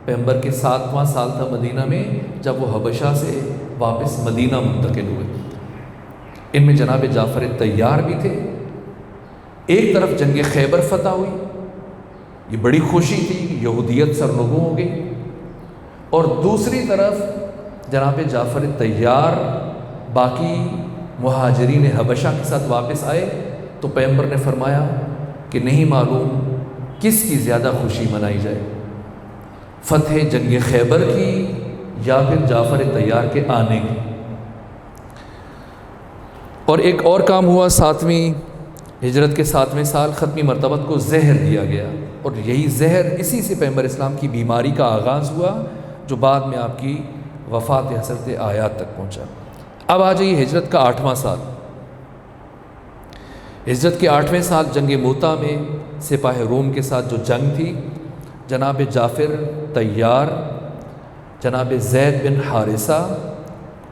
پیغمبر کے 7واں سال تھا مدینہ میں جب وہ حبشہ سے واپس مدینہ منتقل ہوئے. ان میں جناب جعفر طیار بھی تھے. ایک طرف جنگ خیبر فتح ہوئی، یہ بڑی خوشی تھی، یہودیت سرنگوں ہو گئی. اور دوسری طرف جناب جعفر طیار باقی مہاجرین حبشہ کے ساتھ واپس آئے. تو پیغمبر نے فرمایا کہ نہیں معلوم کس کی زیادہ خوشی منائی جائے، فتح جنگ خیبر کی یا پھر جعفر طیار کے آنے کی. اور ایک اور کام ہوا 7ویں ہجرت کے 7ویں سال ختمی مرتبت کو زہر دیا گیا، اور یہی زہر اسی سے پیغمبر اسلام کی بیماری کا آغاز ہوا جو بعد میں آپ کی وفات حضرت آیات تک پہنچا. اب آ جائیے ہجرت کا 8واں سال. ہجرت کے 8ویں سال جنگ موتا میں سپاہ روم کے ساتھ جو جنگ تھی، جناب جعفر طیار، جناب زید بن حارثہ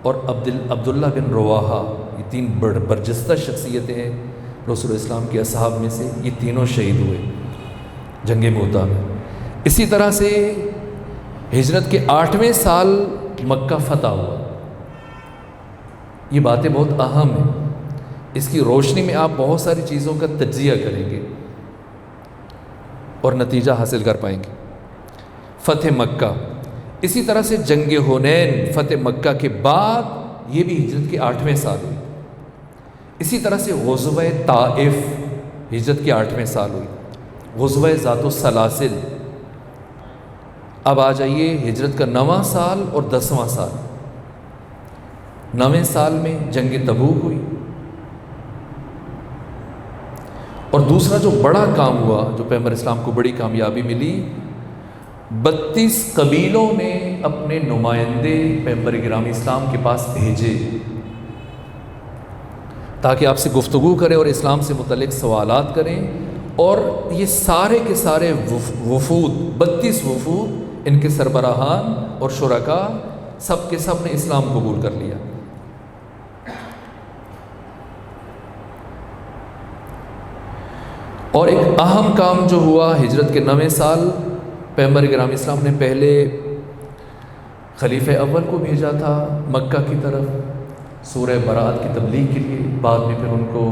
اور عبداللہ بن رواحہ، یہ 3 برجستہ شخصیتیں ہیں رسول اسلام کے اصحاب میں سے، یہ تینوں شہید ہوئے جنگ موتا میں. اسی طرح سے ہجرت کے 8ویں سال مکہ فتح ہوا. یہ باتیں بہت اہم ہیں، اس کی روشنی میں آپ بہت ساری چیزوں کا تجزیہ کریں گے اور نتیجہ حاصل کر پائیں گے. فتح مکہ، اسی طرح سے جنگ حنین فتح مکہ کے بعد یہ بھی ہجرت کے 8ویں سال ہوئی. اسی طرح سے غزوہ طائف ہجرت کے 8ویں سال ہوئی. غزوہ ذات السلاسل. اب آ جائیے ہجرت کا 9واں سال اور 10واں سال. 9ویں سال میں جنگ تبوک ہوئی. اور دوسرا جو بڑا کام ہوا، جو پیغمبر اسلام کو بڑی کامیابی ملی، 32 قبیلوں نے اپنے نمائندے پیغمبر گرامی اسلام کے پاس بھیجے تاکہ آپ سے گفتگو کریں اور اسلام سے متعلق سوالات کریں. اور یہ سارے کے سارے وفود، 32 وفود، ان کے سربراہان اور شرکاء سب کے سب نے اسلام قبول کر لیا. اور ایک اہم کام جو ہوا ہجرت کے 9ویں سال، پیغمبر گرامی اسلام نے پہلے خلیفہ اول کو بھیجا تھا مکہ کی طرف سورہ برات کی تبلیغ کے لیے. بعد میں پھر ان کو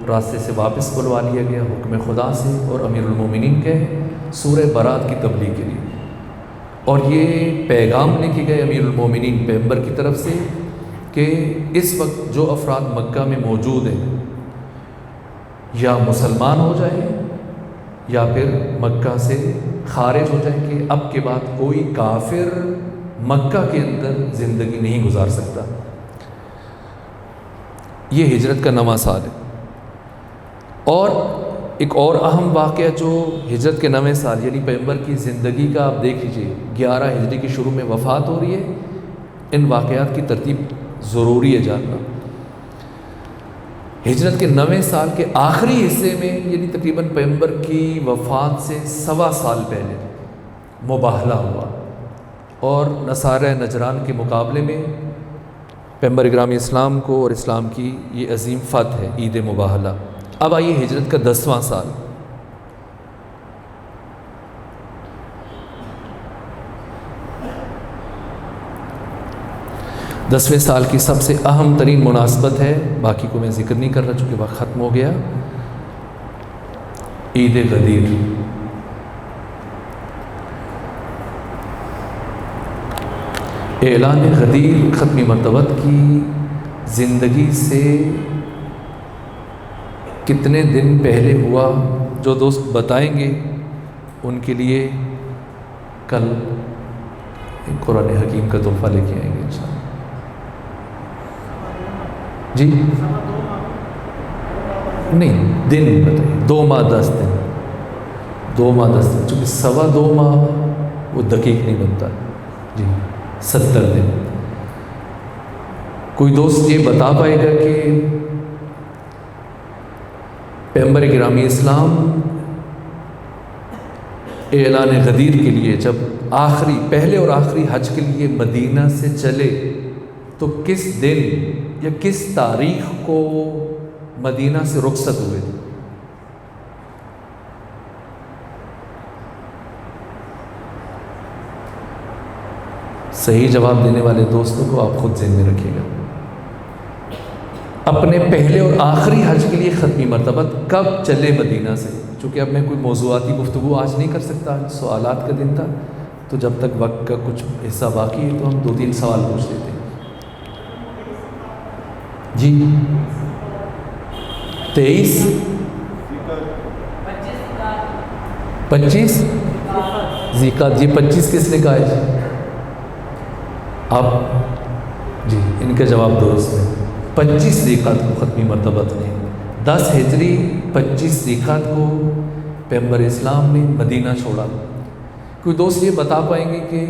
راستے سے واپس بلوا لیا گیا حکم خدا سے، اور امیر المومنین کے سورہ برات کی تبلیغ کے لیے. اور یہ پیغام لے کے گئے امیر المومنین پیغمبر کی طرف سے کہ اس وقت جو افراد مکہ میں موجود ہیں یا مسلمان ہو جائیں یا پھر مکہ سے خارج ہو جائیں کہ اب کے بعد کوئی کافر مکہ کے اندر زندگی نہیں گزار سکتا. یہ ہجرت کا 9واں سال ہے. اور ایک اور اہم واقعہ جو ہجرت کے 9ویں سال یعنی پیغمبر کی زندگی کا آپ دیکھ لیجیے، 11 ہجری کی شروع میں وفات ہو رہی ہے، ان واقعات کی ترتیب ضروری ہے جاننا۔ ہجرت کے 9ویں سال کے آخری حصے میں یعنی تقریباً پیغمبر کی وفات سے 1.25 سال پہلے مباہلہ ہوا، اور نصارہ نجران کے مقابلے میں پیغمبر اکرام اسلام کو اور اسلام کی یہ عظیم فتح ہے، عید مباہلہ۔ اب آئیے ہجرت کا 10واں سال۔ دسویں سال کی سب سے اہم ترین مناسبت ہے، باقی کو میں ذکر نہیں کر رہا چونکہ وقت ختم ہو گیا، عید غدیر۔ اعلان غدیر ختم مرتبت کی زندگی سے کتنے دن پہلے ہوا، جو دوست بتائیں گے ان کے لیے کل قرآن حکیم کا تحفہ لے کے آئیں گے انشاءاللہ۔ جی نہیں، دن بتائیے، 2 ماہ 10 دن، 2 ماہ 10 دن، چونکہ 2.25 ماہ وہ دقیق نہیں بنتا۔ جی 70 دن۔ کوئی دوست یہ بتا پائے گا کہ پیغمبر گرامی اسلام اعلان غدیر کے لیے جب پہلے اور آخری حج کے لیے مدینہ سے چلے تو کس دن یا کس تاریخ کو مدینہ سے رخصت ہوئے؟ صحیح جواب دینے والے دوستوں کو آپ خود ذہن میں رکھیے گا، اپنے پہلے اور آخری حج کے لیے ختمی مرتبت کب چلے مدینہ سے؟ چونکہ اب میں کوئی موضوعاتی گفتگو آج نہیں کر سکتا، سوالات کا دن تھا، تو جب تک وقت کا کچھ حصہ باقی ہے تو ہم 2-3 سوال پوچھ لیتے ہیں۔ جی 23 25 ذیقعدہ، جی 25 کس نے کہا ہے؟ آپ جی ان کا جواب درست ہے، 25 ذیقعدہ کو ختمی مرتبت نے 10 ہجری 25 ذیقعدہ کو پیغمبر اسلام نے مدینہ چھوڑا۔ کوئی دوست یہ بتا پائیں گے کہ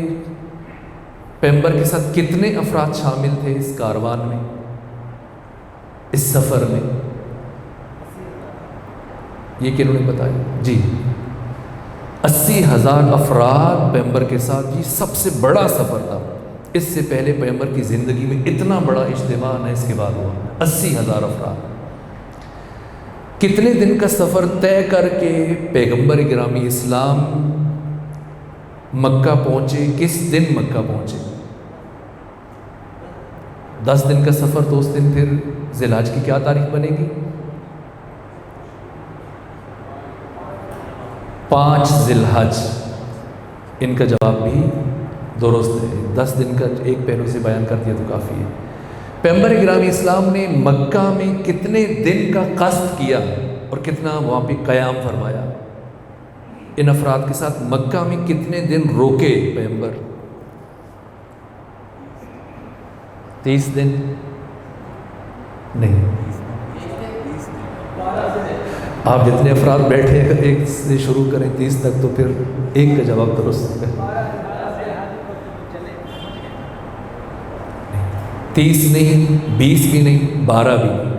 پیغمبر کے ساتھ کتنے افراد شامل تھے اس کاروان میں، اس سفر میں؟ یہ کنہوں نے بتایا؟ جی 80,000 افراد پیغمبر کے ساتھ، یہ سب سے بڑا سفر تھا۔ اس سے پہلے پیغمبر کی زندگی میں اتنا بڑا اجتماع نہ اس کے بعد ہوا، 80,000 افراد۔ کتنے دن کا سفر طے کر کے پیغمبر گرامی اسلام مکہ پہنچے؟ کس دن مکہ پہنچے؟ 10 دن کا سفر تو اس دن پھر ذی الحج کی کیا تاریخ بنے گی؟ 5 ذی الحج۔ ان کا جواب بھی درست ہے، 10 دن کا ایک پہلو سے بیان کر دیا تو کافی ہے۔ پیغمبر گرامی اسلام نے مکہ میں کتنے دن کا قصد کیا اور کتنا وہاں پہ قیام فرمایا؟ ان افراد کے ساتھ مکہ میں کتنے دن روکے پیغمبر؟ 30 دن نہیں، آپ جتنے افراد بیٹھے ہیں ایک سے شروع کریں 30 تک تو پھر ایک کا جواب درست ہوگا۔ 30 نہیں، 20 بھی نہیں، 12 بھی نہیں۔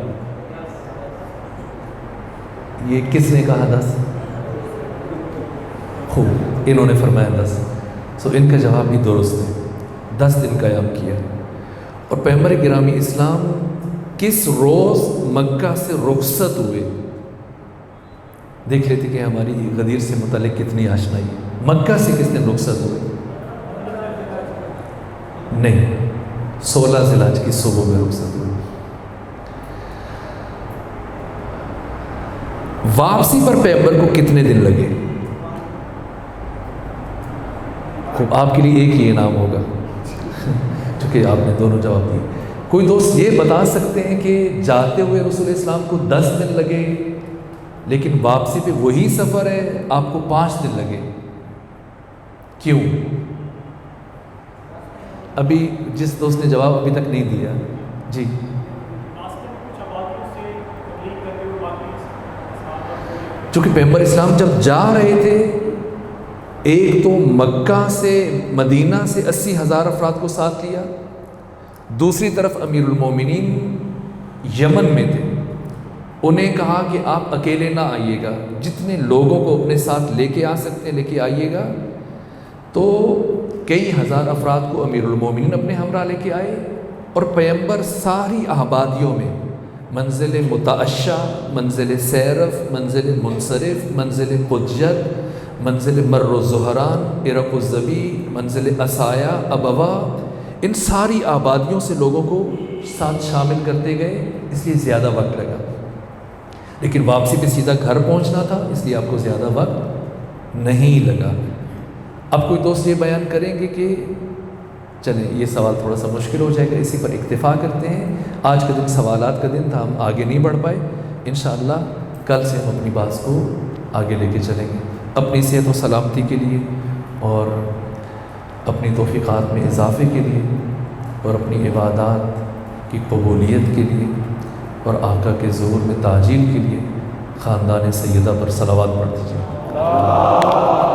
یہ کس نے کہا 10؟ خوب، انہوں نے فرمایا 10، سو ان کا جواب بھی درست ہے، 10 دن قیام کیا۔ اور پیغمبر گرامی اسلام کس روز مکہ سے رخصت ہوئے؟ دیکھ لیتے کہ ہماری غدیر سے متعلق کتنی آشنائی ہے۔ مکہ سے کس دن رخصت ہوئے؟ نہیں، 16 ذی الحج کی صبح میں رخصت ہوئی۔ واپسی پر پیغمبر کو کتنے دن لگے؟ خوب، آپ کے لیے ایک ہی انعام ہوگا چونکہ آپ نے دونوں جواب دیے۔ کوئی دوست یہ بتا سکتے ہیں کہ جاتے ہوئے رسول اسلام کو 10 دن لگے لیکن واپسی پہ وہی سفر ہے آپ کو 5 دن لگے، کیوں؟ ابھی جس دوست نے جواب ابھی تک نہیں دیا، جی چونکہ پیغمبر اسلام جب جا رہے تھے، ایک تو مکہ سے مدینہ سے 80,000 افراد کو ساتھ لیا، دوسری طرف امیر المومنین یمن میں تھے، انہیں کہا کہ آپ اکیلے نہ آئیے گا، جتنے لوگوں کو اپنے ساتھ لے کے آ سکتے ہیں لے کے آئیے گا۔ تو کئی ہزار افراد کو امیر المومنین اپنے ہمراہ لے کے آئے، اور پیغمبر ساری آبادیوں میں منزل متعشہ، منزل سیرف، منزل منصرف، منزل حجت، منزل مر الزہران، عرق الزبی، منزل عصایا، ابوا، ان ساری آبادیوں سے لوگوں کو ساتھ شامل کرتے گئے، اس لیے زیادہ وقت لگا۔ لیکن واپسی پہ سیدھا گھر پہنچنا تھا، اس لیے آپ کو زیادہ وقت نہیں لگا۔ اب کوئی دوست یہ بیان کریں گے کہ چلیں یہ سوال تھوڑا سا مشکل ہو جائے گا، اسی پر اکتفا کرتے ہیں، آج کا دن سوالات کا دن تھا، ہم آگے نہیں بڑھ پائے، انشاءاللہ کل سے ہم اپنی بات کو آگے لے کے چلیں گے، اپنی صحت و سلامتی کے لیے اور اپنی توفیقات میں اضافے کے لیے اور اپنی عبادات کی قبولیت کے لیے اور آقا کے ظہور میں تعجیل کے لیے خاندان سیدہ پر صلوات پڑھ دیجیے۔